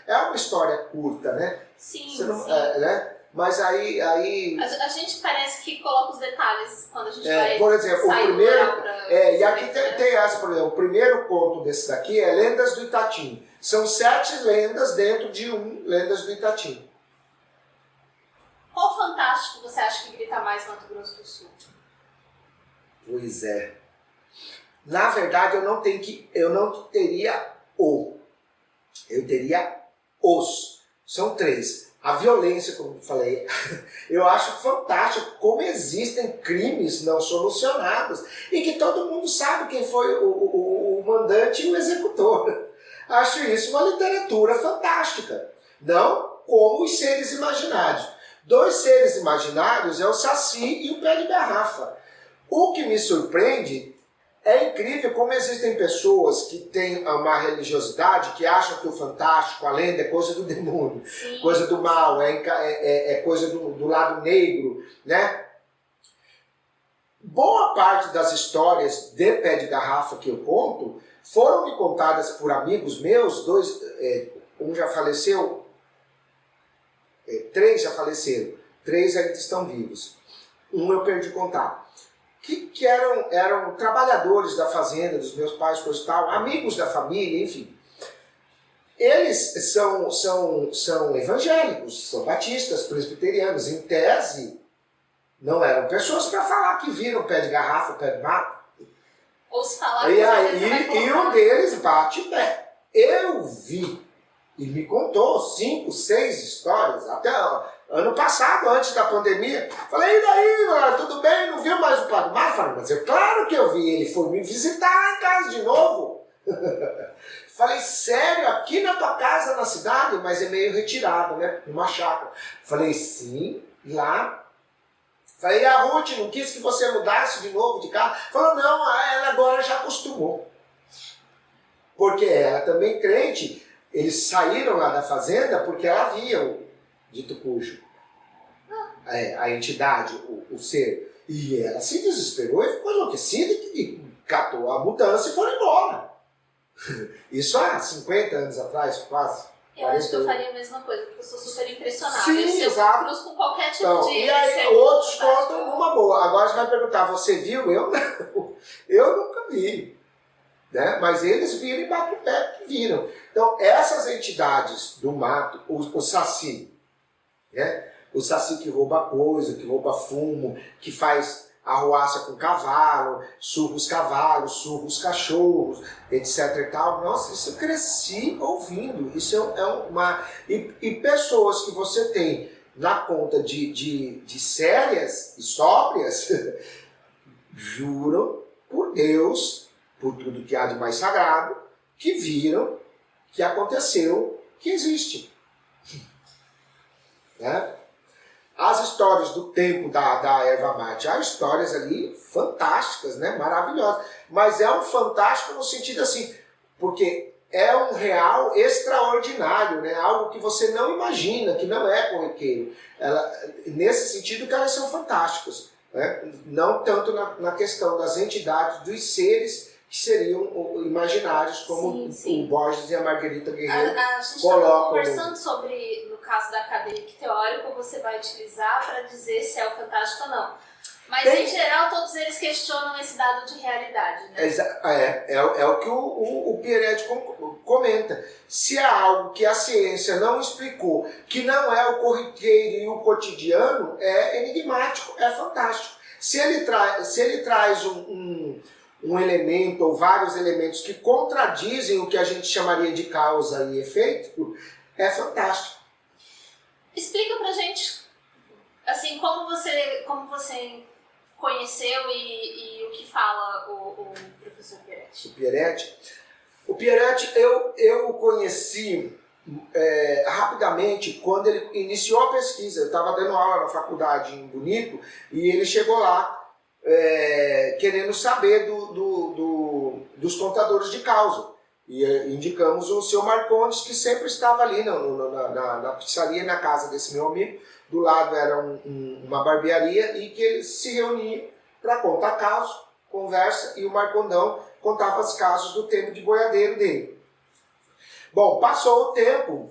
é uma história curta, né? Sim, sim. Né? Mas aí... A gente parece que coloca os detalhes quando a gente vai... Por exemplo, o primeiro... e aqui tem essa, por exemplo, o primeiro conto desse daqui é Lendas do Itatim. São 7 lendas dentro de Lendas do Itatim. Qual fantástico você acha que grita mais no Mato Grosso do Sul? Pois é. Na verdade, eu não teria eu teria os. São 3. A violência, como eu falei, eu acho fantástico como existem crimes não solucionados e que todo mundo sabe quem foi o mandante e o executor. Acho isso uma literatura fantástica. Não como os seres imaginários. 2 seres imaginários é o Saci e o Pé de Garrafa. O que me surpreende é incrível como existem pessoas que têm uma religiosidade, que acham que o fantástico, a lenda, é coisa do demônio, Sim. Coisa do mal, é coisa do lado negro, né? Boa parte das histórias de Pé de Garrafa que eu conto foram me contadas por amigos meus, 2, um já faleceu, 3 já faleceram, 3 ainda estão vivos. Um eu perdi contato. Que eram trabalhadores da fazenda, dos meus pais, coisa e tal, amigos da família, enfim. Eles são evangélicos, são batistas, presbiterianos. Em tese, não eram pessoas para falar que viram pé de garrafa, pé de mato. Ou se falar e um deles bate pé. Eu vi, e me contou 5, 6 histórias, até ano passado, antes da pandemia. Falei, e daí, tudo bem? Não viu mais o Padre Mário? Falei, mas claro que eu vi, ele foi me visitar lá em casa de novo. Falei, sério, aqui na tua casa, na cidade? Mas é meio retirado, né? Numa chácara. Falei, sim, lá. Falei, e a Ruth não quis que você mudasse de novo de casa? Falou, não, ela agora já acostumou. Porque ela também crente, eles saíram lá da fazenda porque ela via o dito cujo, a entidade, o ser. E ela se desesperou e ficou enlouquecida e catou a mudança e foi embora. Isso há 50 anos atrás, quase. Eu acho que eu faria a mesma coisa, porque eu sou super impressionada. Sim, eu exato. cruzo com qualquer tipo Então, de... e aí outros contam numa boa. Agora você vai perguntar, você viu? Eu não. Eu nunca vi. Né? Mas eles viram e batem o pé que viram. Então, essas entidades do mato, o saci, né? O saci que rouba coisa, que rouba fumo, que faz arruaça com cavalo, surra os cavalos, surra os cachorros, etc e tal. Nossa, isso eu cresci ouvindo. Isso é uma... E pessoas que você tem na conta de sérias e sóbrias, juram por Deus, por tudo que há de mais sagrado, que viram, que aconteceu, que existe. Né? As histórias do tempo da erva mate, há histórias ali fantásticas, né? Maravilhosas. Mas é um fantástico no sentido assim, porque é um real extraordinário, né? Algo que você não imagina, que não é corriqueiro. Nesse sentido que elas são fantásticas. Né? Não tanto na questão das entidades, dos seres que seriam imaginários, como o Borges e a Margarita Guerreiro a gente colocam. Estava conversando sobre, no caso da cadeia teórico, você vai utilizar para dizer se é o fantástico ou não. Mas, em geral, todos eles questionam esse dado de realidade, né? É o que o Pieretti comenta. Se há algo que a ciência não explicou, que não é o corriqueiro e o cotidiano, é enigmático, é fantástico. Se ele traz um elemento ou vários elementos que contradizem o que a gente chamaria de causa e efeito, é fantástico. Explica pra gente, assim, como você conheceu e o que fala o professor Pieretti. O Pieretti eu o conheci rapidamente quando ele iniciou a pesquisa. Eu estava dando aula na faculdade em Bonito e ele chegou lá querendo saber dos contadores de causa. E indicamos o seu Marcondes, que sempre estava ali na pizzaria, na casa desse meu amigo. Do lado era uma barbearia e que eles se reuniam para contar casos, conversa, e o Marcondão contava os casos do tempo de boiadeiro dele. Bom, passou o tempo,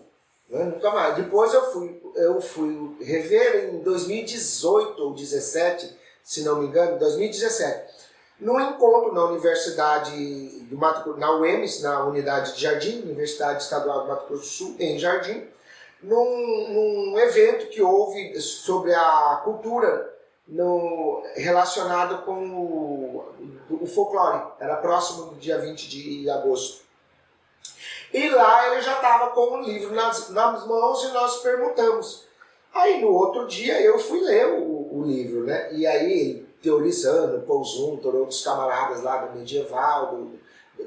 né, nunca mais. Depois eu fui rever em 2018 ou 2017, se não me engano, 2017, num encontro na Universidade do Mato Grosso, na UEMS, na Unidade de Jardim, Universidade Estadual do Mato Grosso do Sul, em Jardim, num evento que houve sobre a cultura relacionado com o folclore. Era próximo do dia 20 de agosto. E lá ele já estava com o livro nas mãos e nós perguntamos. Aí no outro dia eu fui ler o livro, né? E aí ele, teorizando, Paul Zuntor, outros camaradas lá do medieval,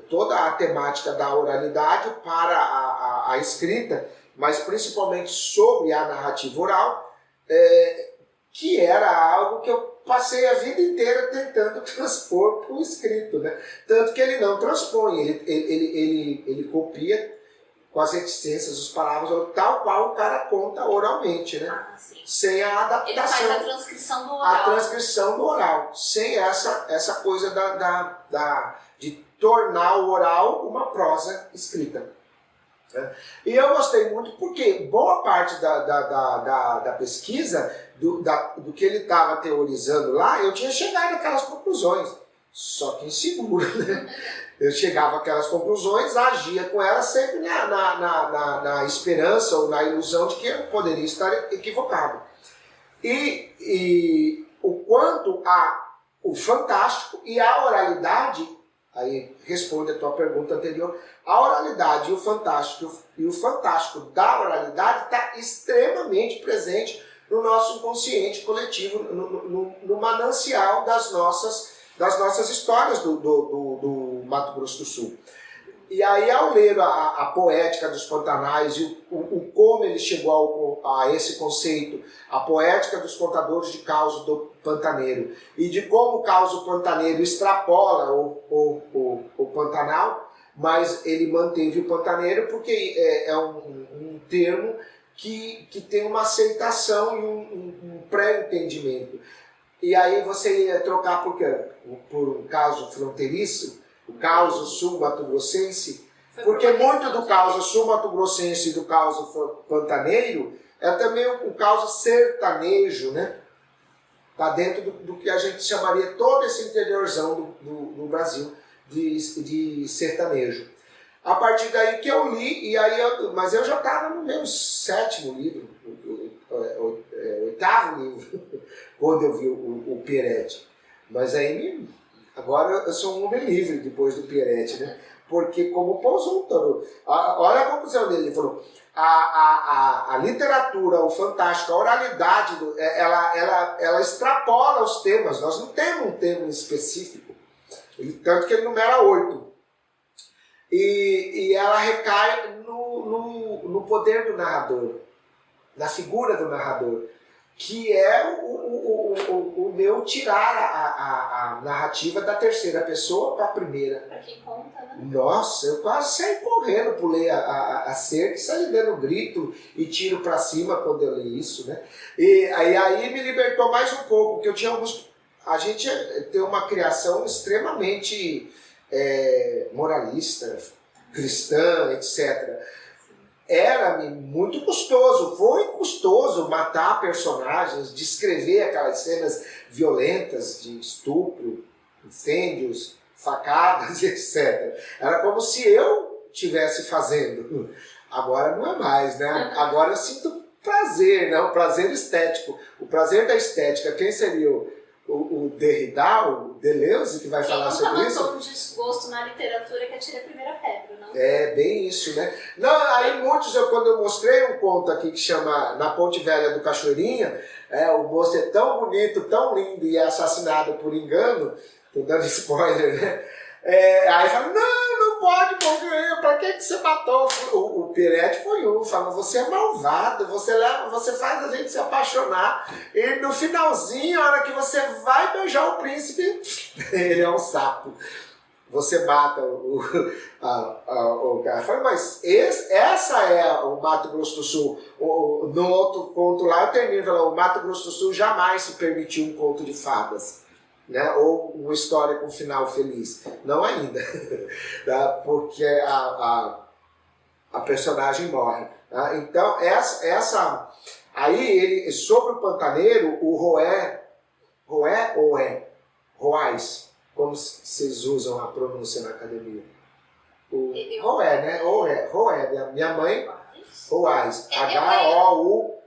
toda a temática da oralidade para a escrita, mas principalmente sobre a narrativa oral, que era algo que eu passei a vida inteira tentando transpor para o escrito, né? Tanto que ele não transpõe, ele copia com as reticências, os palavras, tal qual o cara conta oralmente, né? Sem a adaptação. Ele faz a transcrição do oral. A transcrição do oral, sem essa coisa de tornar o oral uma prosa escrita. E eu gostei muito porque boa parte da pesquisa, do que ele estava teorizando lá, eu tinha chegado àquelas conclusões, só que inseguro, né? Eu chegava àquelas conclusões, agia com elas sempre na esperança ou na ilusão de que eu poderia estar equivocado. E o quanto o fantástico e a oralidade, aí responde a tua pergunta anterior, a oralidade e o fantástico da oralidade está extremamente presente no nosso inconsciente coletivo, no manancial das nossas histórias do Mato Grosso do Sul. E aí, ao ler a poética dos Pantanais e o como ele chegou a esse conceito, a poética dos contadores de causos do Pantaneiro, e de como o causo pantaneiro extrapola o Pantanal, mas ele manteve o pantaneiro porque é um termo que tem uma aceitação e um pré-entendimento. E aí você ia trocar por um caso fronteiriço, o caso sul-mato-grossense, porque muito do caso sul-mato-grossense e do caso pantaneiro é também um caso sertanejo, né? Está dentro do que a gente chamaria todo esse interiorzão do Brasil de sertanejo. A partir daí que eu li, mas eu já estava no meu 7º livro, 8º livro, quando eu vi o Pieretti. Mas aí, agora eu sou um homem livre depois do Pieretti, né? Porque como Pousouto, olha a conclusão dele, ele falou, a literatura, o fantástico, a oralidade, ela extrapola os temas, nós não temos um tema específico, tanto que ele numera 8. E ela recai no poder do narrador, na figura do narrador, que é o meu tirar a narrativa da terceira pessoa para a primeira. Para quem conta, né? Nossa, eu quase saí correndo, pulei a cerca e saí dando grito e tiro para cima quando eu li isso, né? E aí me libertou mais um pouco, porque eu tinha alguns... A gente tem uma criação extremamente moralista, cristã, etc. Era-me muito custoso, foi custoso matar personagens, descrever aquelas cenas violentas de estupro, incêndios, facadas, etc. Era como se eu estivesse fazendo. Agora não é mais, né? Agora eu sinto prazer, né? O prazer estético. O prazer da estética, quem seria o Derrida, o Deleuze, que vai falar sobre isso? Quem nunca matou um desgosto na literatura que atira a primeira pedra, não? É, bem isso, né? Não, aí quando eu mostrei um conto aqui que chama Na Ponte Velha do Cachoeirinha, o moço é tão bonito, tão lindo e é assassinado por engano, tô dando spoiler, né? Aí fala, não pode morrer, pra que você matou? O Pieretti foi falou, você é malvado, você faz a gente se apaixonar, e no finalzinho, a hora que você vai beijar o príncipe, ele é um sapo. Você mata o cara. Fala, mas essa é o Mato Grosso do Sul. No outro conto lá, eu termino falando, o Mato Grosso do Sul jamais se permitiu um conto de fadas, né? Ou uma história com final feliz. Não ainda. Porque a personagem morre. Então, aí, sobre o pantaneiro, o Roais, como vocês usam a pronúncia na academia? Roé, né? Roé. Minha mãe, Roais. H-O-U-A-I-S-S.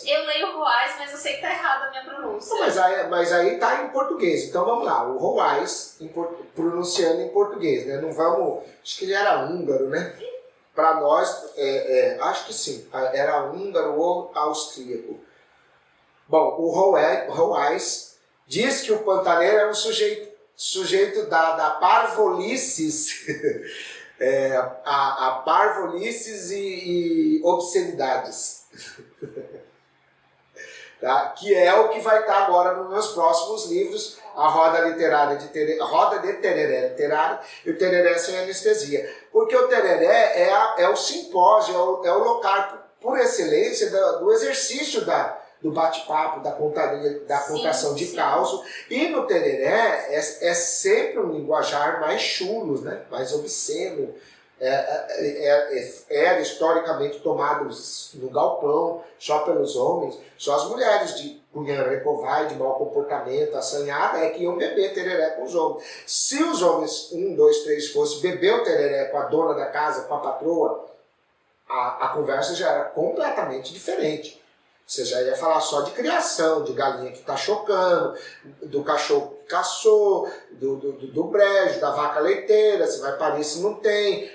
Eu leio Roais, mas eu sei que tá errada a minha pronúncia. Mas aí tá em português. Então vamos lá. O Roais, pronunciando em português, né? Não vamos... Acho que ele era húngaro, né? Para nós, acho que sim. Era húngaro ou austríaco. Bom, o Roais diz que o pantaneiro é um sujeito da parvolices, a parvolices e obscenidades. Tá? Que é o que vai estar agora nos meus próximos livros, a Roda Literária Roda de Tereré Literário e o Tereré Sem Anestesia. Porque o tereré é o simpósio, é o local por excelência do exercício do bate-papo, da contação de causa. E no tereré é sempre um linguajar mais chulo, né? Mais obsceno, era historicamente tomado no galpão só pelos homens, só as mulheres de cunhã recovai, de mau comportamento, assanhada, é que iam beber tereré com os homens. Se os homens, 1, 2, 3, fossem beber o tereré com a dona da casa, com a patroa, a conversa já era completamente diferente. Você já ia falar só de criação, de galinha que está chocando, do cachorro que caçou, do brejo, da vaca leiteira, se vai parir se não tem,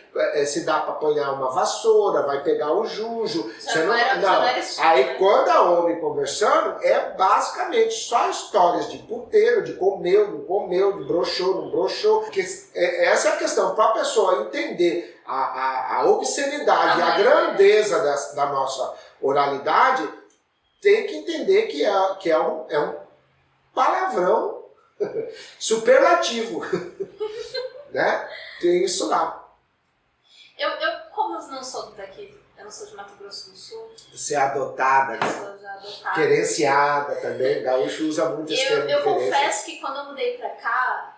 se dá para apanhar uma vassoura, vai pegar o jujo. Não. Aí quando há homem conversando, é basicamente só histórias de puteiro, de comeu, não comeu, de broxou, não broxou. Porque essa é a questão, para a pessoa entender a obscenidade, a grandeza da nossa oralidade, tem que entender que é um palavrão superlativo, né? Tem isso lá. Eu como eu não sou daqui, eu não sou de Mato Grosso do Sul. Você é adotada, Eu sou já adotada. Querenciada também, gaúcho usa muito esse termo. Eu confesso que quando eu mudei pra cá,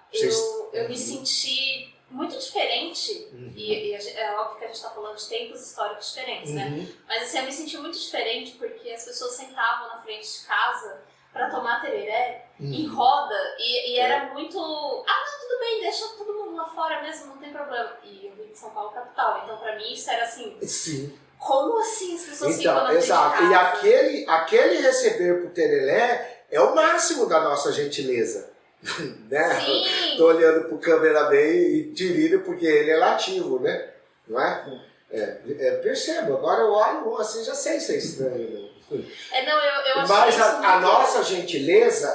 eu me senti muito diferente, e é óbvio que a gente está falando de tempos históricos diferentes, né? Mas assim, eu me senti muito diferente porque as pessoas sentavam na frente de casa para tomar tereré em roda e era muito, não, tudo bem, deixa todo mundo lá fora mesmo, não tem problema. E eu vim de São Paulo capital, então para mim isso era assim, sim. Como assim as pessoas ficam na frente de exato. casa? E aquele receber por tereré é o máximo da nossa gentileza. Né? Sim. Tô olhando pro cameraman e tirando porque ele é lativo, né? Não é? Percebo, agora eu olho assim, já sei se é estranho. Eu achei mas isso a nossa gentileza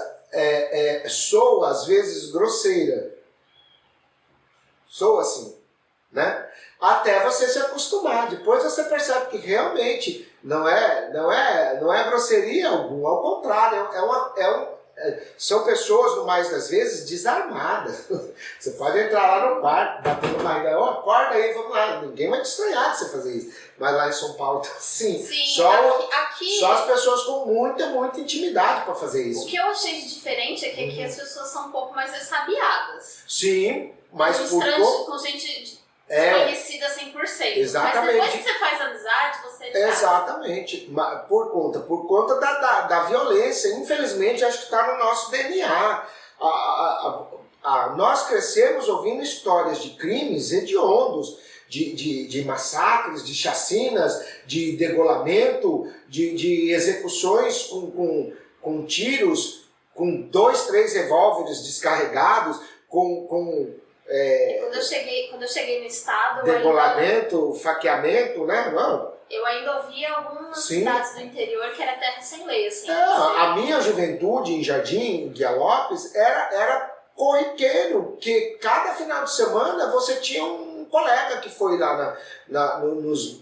soa às vezes grosseira. Soa assim, né? Até você se acostumar. Depois você percebe que realmente não é grosseria alguma, ao contrário, são pessoas, no mais das vezes, desarmadas. Você pode entrar lá no quarto, batendo uma acorda aí, vamos lá. Ninguém vai te estranhar de você fazer isso. Mas lá em São Paulo, sim. Aqui, só as pessoas com muita, muita intimidade para fazer isso. O que eu achei de diferente é que aqui as pessoas são um pouco mais ressabiadas. Sim, mas com gente desconhecida 100%. Exatamente. Mas depois que você faz amizade, você já... Exatamente. Por conta da violência. Infelizmente, acho que está no nosso DNA. Nós crescemos ouvindo histórias de crimes hediondos, de massacres, de chacinas, de degolamento, de execuções com tiros, com 2, 3 revólveres descarregados, Quando eu cheguei no estado... degolamento, faqueamento, né? Não. Eu ainda ouvia algumas cidades do interior que era terra sem lei, assim. A minha juventude em Jardim, Guia Lopes, era corriqueiro, que cada final de semana você tinha um colega que foi lá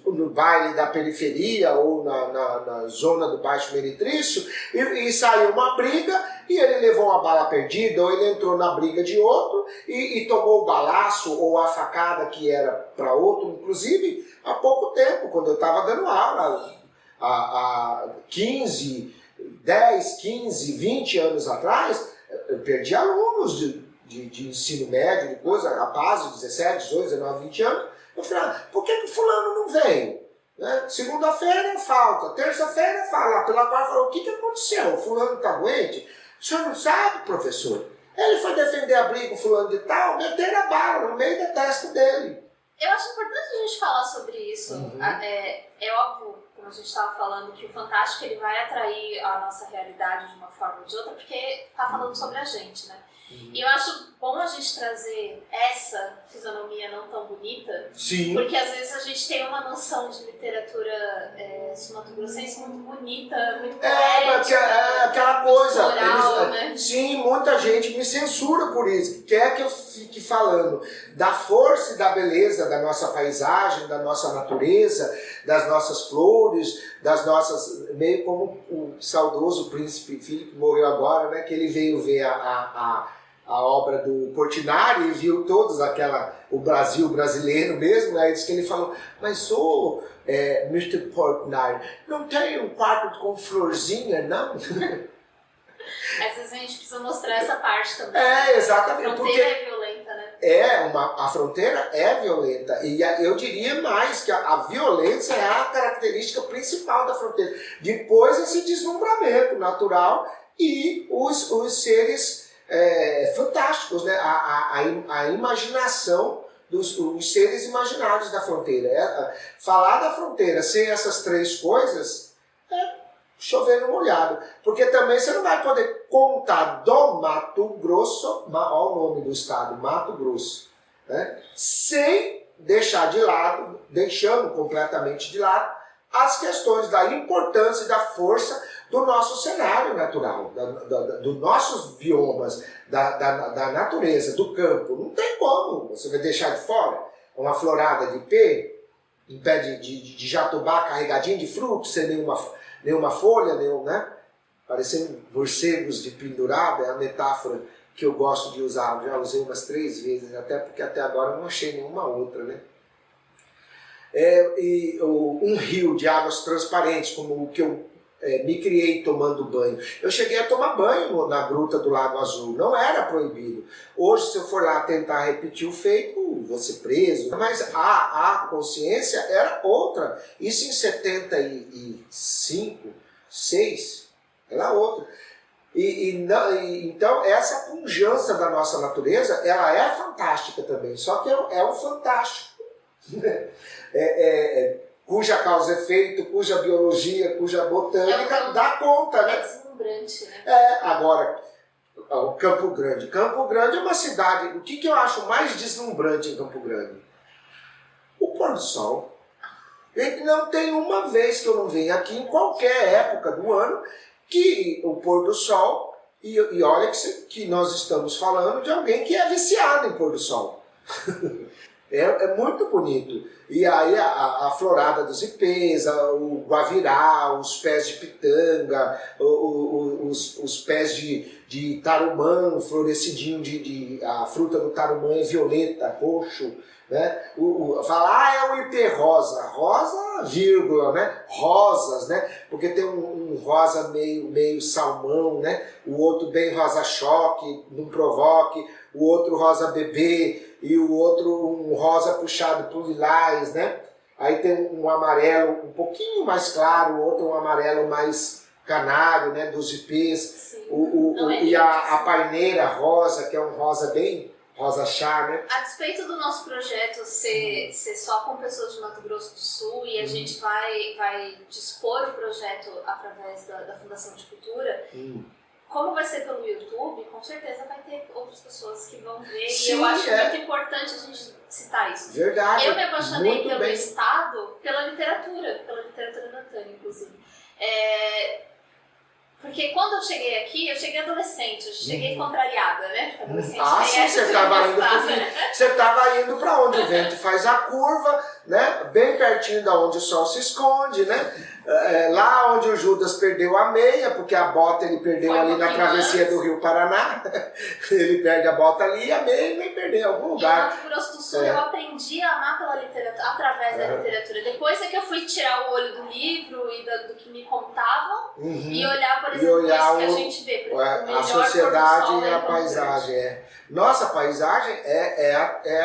no baile da periferia ou na zona do Baixo Meretrício e saiu uma briga e ele levou uma bala perdida ou ele entrou na briga de outro e tomou o balaço ou a facada que era para outro, inclusive há pouco tempo, quando eu estava dando aula, há 10, 15, 20 anos atrás, eu perdi alunos de ensino médio, de coisa, rapazes de 17, 18, 19, 20 anos. Eu falei, por que fulano não veio? Né? Segunda-feira falta, terça-feira fala, pela quarta fala, o que aconteceu? O fulano está doente? O senhor não sabe, professor? Ele foi defender a briga, o fulano de tal, meteram a bala no meio da testa dele. Eu acho importante a gente falar sobre isso. É óbvio, como a gente estava falando, que o Fantástico ele vai atrair a nossa realidade de uma forma ou de outra, porque está falando sobre a gente, né? E eu acho bom a gente trazer essa fisionomia não tão bonita, sim, porque às vezes a gente tem uma noção de literatura sul-mato-grossense muito bonita, muito poética, aquela coisa. floral, né? Sim, muita gente me censura por isso, quer que eu fique falando da força e da beleza da nossa paisagem, da nossa natureza, das nossas flores, das nossas, meio como o saudoso príncipe Filipe que morreu agora, né, que ele veio ver a obra do Portinari e viu todos o Brasil brasileiro mesmo, aí disse que ele falou, mas Mr. Portinari, não tem um quarto com florzinha, não? Às vezes a gente precisa mostrar essa parte também. Exatamente. A fronteira é violenta, né? a fronteira é violenta, e eu diria mais que a violência é a característica principal da fronteira. Depois esse deslumbramento natural e os seres fantásticos, né? A imaginação dos seres imaginários da fronteira. Falar da fronteira sem essas três coisas é chover no molhado, porque também você não vai poder contar do Mato Grosso, olha o nome do estado, Mato Grosso, né? Sem deixar de lado, deixando completamente de lado, as questões da importância e da força do nosso cenário natural, dos nossos biomas, da natureza, do campo. Não tem como você vai deixar de fora uma florada de ipê, em pé de jatobá carregadinho de frutos, sem nenhuma folha, né? Parecendo morcegos de pendurado, é a metáfora que eu gosto de usar. Já usei umas 3 vezes, até porque até agora eu não achei nenhuma outra, né? Um rio de águas transparentes, como o que eu me criei tomando banho. Eu cheguei a tomar banho na gruta do Lago Azul, não era proibido. Hoje, se eu for lá tentar repetir o feito, vou ser preso. Mas a consciência era outra. Isso em 75, 6, era outra. Então, essa pujança da nossa natureza, ela é fantástica também, só que é um fantástico. Cuja causa e efeito, cuja biologia, cuja botânica dá conta, né? É deslumbrante, né? Agora, o Campo Grande. Campo Grande é uma cidade. O que eu acho mais deslumbrante em Campo Grande? O pôr do sol. Não tem uma vez que eu não venho aqui, em qualquer época do ano, que o pôr do sol, e olha que nós estamos falando de alguém que é viciado em pôr do sol. É muito bonito. E aí a florada dos ipês, o guavirá, os pés de pitanga, os pés de tarumã, florescidinho, a fruta do tarumã é violeta, roxo, né? Falar é o ipê rosa, vírgula, né? Rosas, né? Porque tem um rosa meio salmão, né? O outro bem rosa choque, não provoque, o outro rosa bebê, e o outro um rosa puxado por lilás, né? Aí tem um amarelo um pouquinho mais claro, o outro um amarelo mais canário, né? Dos ipês. E a paineira rosa, que é um rosa bem rosa chá, né? A despeito do nosso projeto ser só com pessoas de Mato Grosso do Sul e a gente vai dispor o projeto através da Fundação de Cultura, como vai ser pelo YouTube, com certeza vai ter outras pessoas que vão ver. Sim, e eu acho muito importante a gente citar isso. Verdade. Eu me apaixonei muito pelo bem. estado, pela literatura natânia, inclusive. Porque quando eu cheguei adolescente, eu cheguei contrariada, né? Adolescente sim, você estava indo para onde o vento faz a curva, né? Bem pertinho da onde o sol se esconde, né? Lá onde o Judas perdeu a meia, porque a bota ele perdeu ali na travessia do Rio Paraná. Ele perde a bota ali e a meia ele vai perder em algum lugar. E no Mato Grosso do Sul eu aprendi a amar pela literatura, através da literatura. Depois é que eu fui tirar o olho do livro e do que me contavam e olhar, por exemplo, isso que a gente vê. A sociedade e a paisagem. Nossa, a paisagem é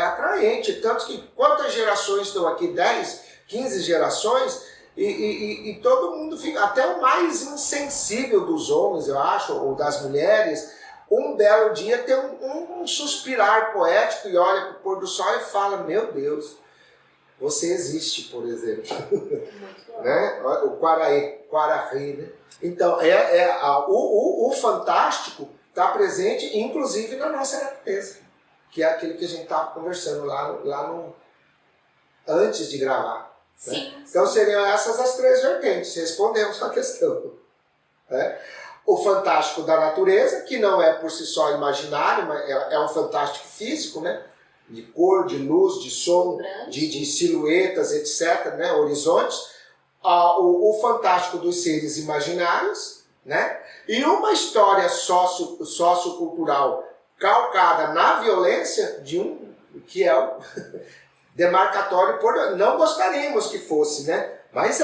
atraente. Tanto que quantas gerações estão aqui? 10, 15 gerações. E todo mundo fica, até o mais insensível dos homens, eu acho, ou das mulheres, um belo dia tem um suspirar poético e olha para o pôr do sol e fala: meu Deus, você existe, por exemplo. Né? O Quaraí, né? Então, o fantástico está presente, inclusive, na nossa natureza, que é aquilo que a gente estava conversando lá antes de gravar. Sim. Né? Então seriam essas as 3 vertentes, respondemos a questão. Né? O fantástico da natureza, que não é por si só imaginário, mas é um fantástico físico, né? De cor, de luz, de som, de silhuetas, etc., né? Horizontes. O fantástico dos seres imaginários, né? E uma história sociocultural calcada na violência que é o demarcatório, não gostaríamos que fosse, né? Mas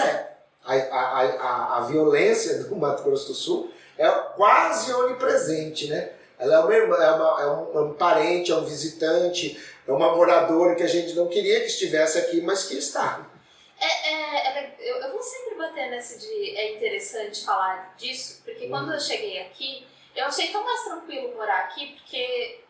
a violência do Mato Grosso do Sul é quase onipresente, né? Ela é uma irmã, é um parente, é um visitante, é uma moradora que a gente não queria que estivesse aqui, mas que está. Eu vou sempre bater nessa de é interessante falar disso, porque quando eu cheguei aqui, eu achei tão mais tranquilo morar aqui, porque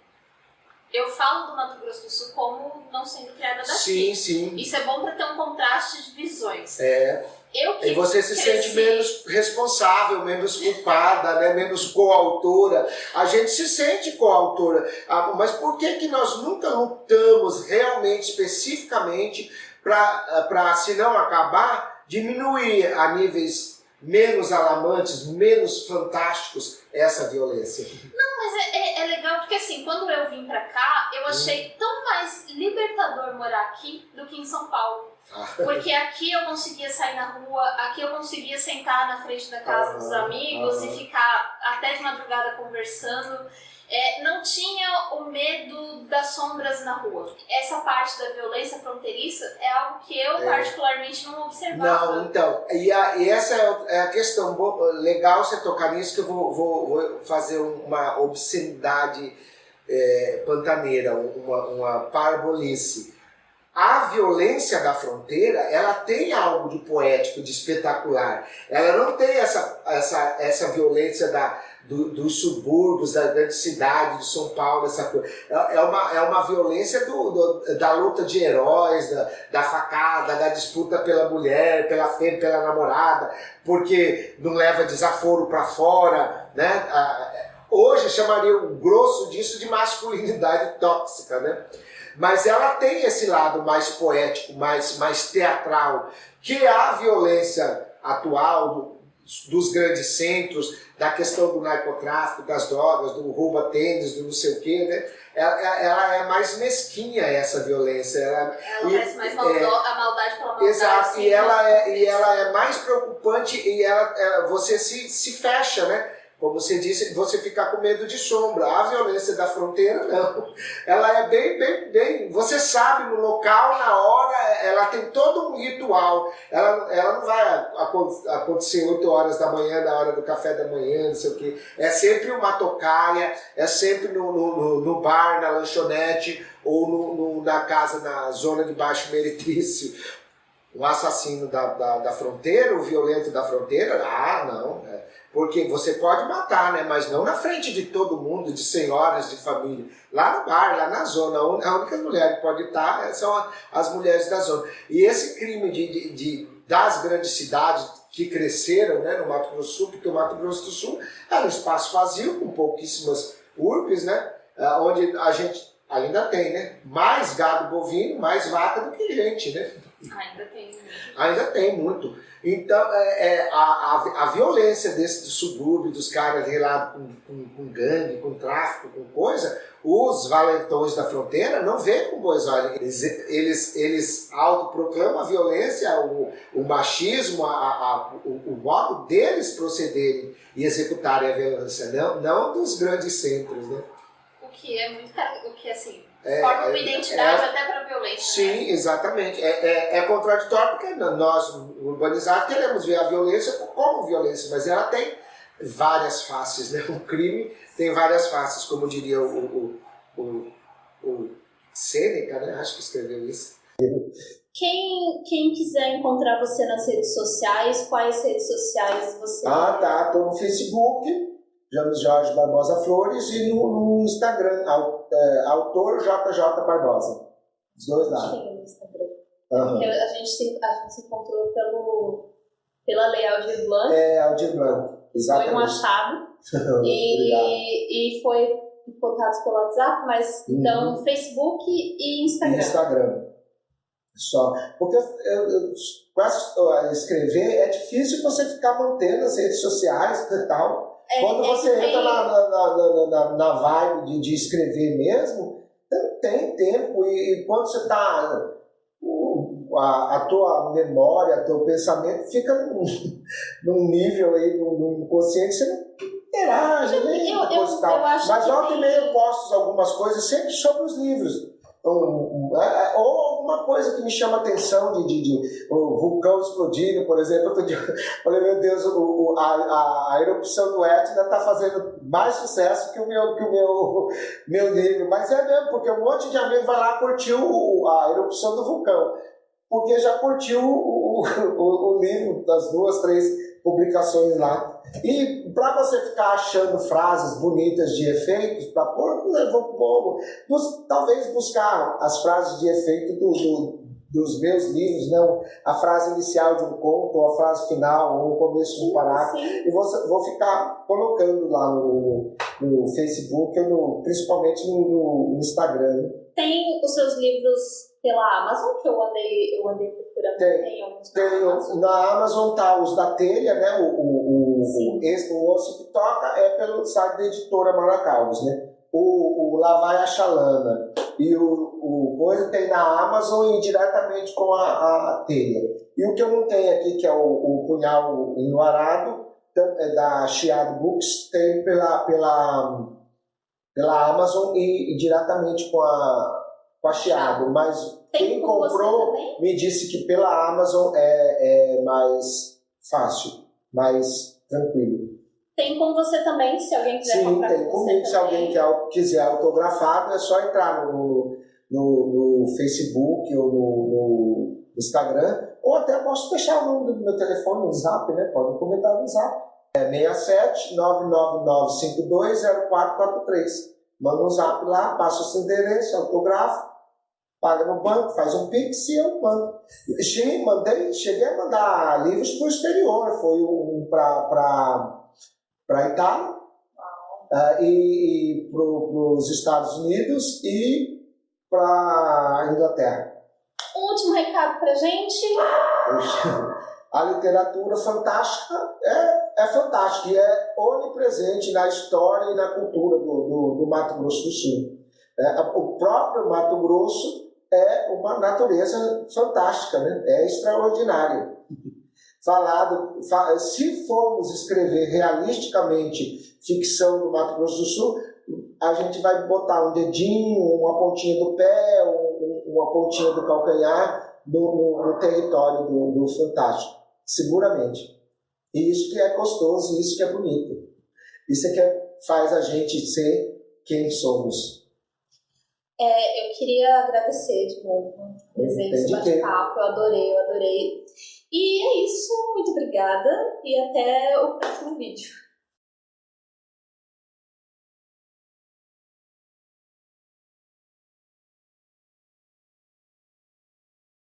eu falo do Mato Grosso do Sul como não sendo criada daqui. Sim, sim. Isso é bom para ter um contraste de visões. E você se sente menos responsável, menos culpada, né? Menos coautora. A gente se sente coautora. Mas por que nós nunca lutamos realmente, especificamente, para, se não acabar, diminuir a níveis menos alarmantes, menos fantásticos essa violência? Não, mas é legal porque assim, quando eu vim pra cá, eu achei tão mais libertador morar aqui do que em São Paulo. Porque aqui eu conseguia sair na rua, aqui eu conseguia sentar na frente da casa dos amigos e ficar até de madrugada conversando. Não tinha o medo das sombras na rua. Essa parte da violência fronteiriça é algo que eu particularmente não observava. Não, então, e essa é a questão. Legal você tocar nisso, que eu vou fazer uma obscenidade pantaneira, uma parabolice. A violência da fronteira, ela tem algo de poético, de espetacular. Ela não tem essa violência dos subúrbios, da grande cidade, de São Paulo, essa coisa. É uma violência da luta de heróis, da facada, da disputa pela mulher, pela fêmea, pela namorada, porque não leva desaforo para fora, né? Hoje chamaria o grosso disso de masculinidade tóxica, né? Mas ela tem esse lado mais poético, mais teatral, que é a violência atual dos grandes centros, da questão do narcotráfico, das drogas, do roubo a tênis, do não sei o quê, né? Ela é mais mesquinha, essa violência. Ela parece mais a maldade pela maldade. Exato, assim, e ela é mais preocupante e você se fecha, né? Como você disse, você fica com medo de sombra. A violência da fronteira, não. Ela é bem... Você sabe, no local, na hora, ela tem todo um ritual. Ela não vai acontecer 8 horas da manhã, na hora do café da manhã, não sei o quê. É sempre uma tocaia, é sempre no bar, na lanchonete, ou na casa, na zona de baixo meretrício. O assassino da fronteira, o violento da fronteira, não. Porque você pode matar, né? Mas não na frente de todo mundo, de senhoras, de família. Lá no bar, lá na zona, a única mulher que pode estar são as mulheres da zona. E esse crime das grandes cidades que cresceram, né, no Mato Grosso do Sul, porque o Mato Grosso do Sul é um espaço vazio, com pouquíssimas urbes, né? Onde a gente ainda tem, né? Mais gado bovino, mais vaca do que gente, né? Ainda tem muito. Ainda tem muito. Então, a violência desse subúrbio, dos caras relados com gangue, com tráfico, com coisa, os valentões da fronteira não veem com bons olhos. Eles autoproclamam a violência, o machismo, o modo deles procederem e executarem a violência, não dos grandes centros, né? O que é muito... O que, assim... forma uma identidade até para a violência. Sim, né? Exatamente. É contraditório porque nós, urbanizados, queremos ver a violência como violência, mas ela tem várias faces, né? O crime tem várias faces, como diria o Sêneca, né? Acho que escreveu isso. Quem quiser encontrar você nas redes sociais, quais redes sociais você... Estou no Facebook, Jorge Barbosa Flores, e no Instagram, autor JJ Barbosa. Os dois lá. No Instagram. A gente se encontrou pela Lei Aldir Blanc. Aldir Blanc, exatamente. Foi um achado. e foi contatos pelo WhatsApp, mas então Facebook e Instagram. Só. Porque para escrever é difícil você ficar mantendo as redes sociais e tal. Quando você entra na vibe de escrever mesmo, não tem tempo. E quando você está... A tua memória, teu pensamento fica num nível aí, num inconsciente, você não interage, nem coisa e tal. Mas volta e meia eu posto algumas coisas sempre sobre os livros. Ou alguma coisa que me chama a atenção de o vulcão explodindo, por exemplo. Outro dia eu falei, meu Deus, a erupção do Etna está fazendo mais sucesso que o meu livro. Mas é mesmo, porque um monte de amigo vai lá curtir a erupção do vulcão, porque já curtiu o livro das 2, 3 publicações lá. E para você ficar achando frases bonitas de efeitos, para pôr, talvez buscar as frases de efeito dos meus livros, não a frase inicial de um conto, ou a frase final, ou o começo de um parágrafo, e vou ficar colocando lá no Facebook, ou principalmente no Instagram. Tem os seus livros pela Amazon, que eu andei procurando. Tem alguns na Amazon. Na Amazon tá os da Telha, né? O Osso que Toca é pelo site da editora Maracalves, né? O Lá Vai a Xalana e o coisa tem na Amazon e diretamente com a Telha. E o que eu não tenho aqui, que é o Punhal Enluarado, da Chiado Books, tem pela Amazon e diretamente com a Chiado. Mas quem comprou me disse que pela Amazon é mais fácil, mais tranquilo. Tem com você também, se alguém quiser comprar. Sim, tem comigo. Se alguém quiser autografado, é só entrar no Facebook ou no Instagram, ou até posso deixar o número do meu telefone no Zap, né? Pode comentar no Zap. É 67 999520443. Manda um Zap lá, passa o seu endereço, autografo, paga no banco, faz um Pix e eu mando. Cheguei a mandar livros para o exterior, foi um para a Itália e para os Estados Unidos e para a Inglaterra. Um último recado para gente. A literatura fantástica é fantástica e é onipresente na história e na cultura do Mato Grosso do Sul. O próprio Mato Grosso é uma natureza fantástica, né? É extraordinária. Se formos escrever realisticamente ficção do Mato Grosso do Sul, a gente vai botar um dedinho, uma pontinha do pé, uma pontinha do calcanhar no território do fantástico, seguramente. E isso que é gostoso, isso que é bonito. Isso é que faz a gente ser quem somos. Eu queria agradecer de novo o presente, bate-papo, eu adorei. E é isso, muito obrigada e até o próximo vídeo.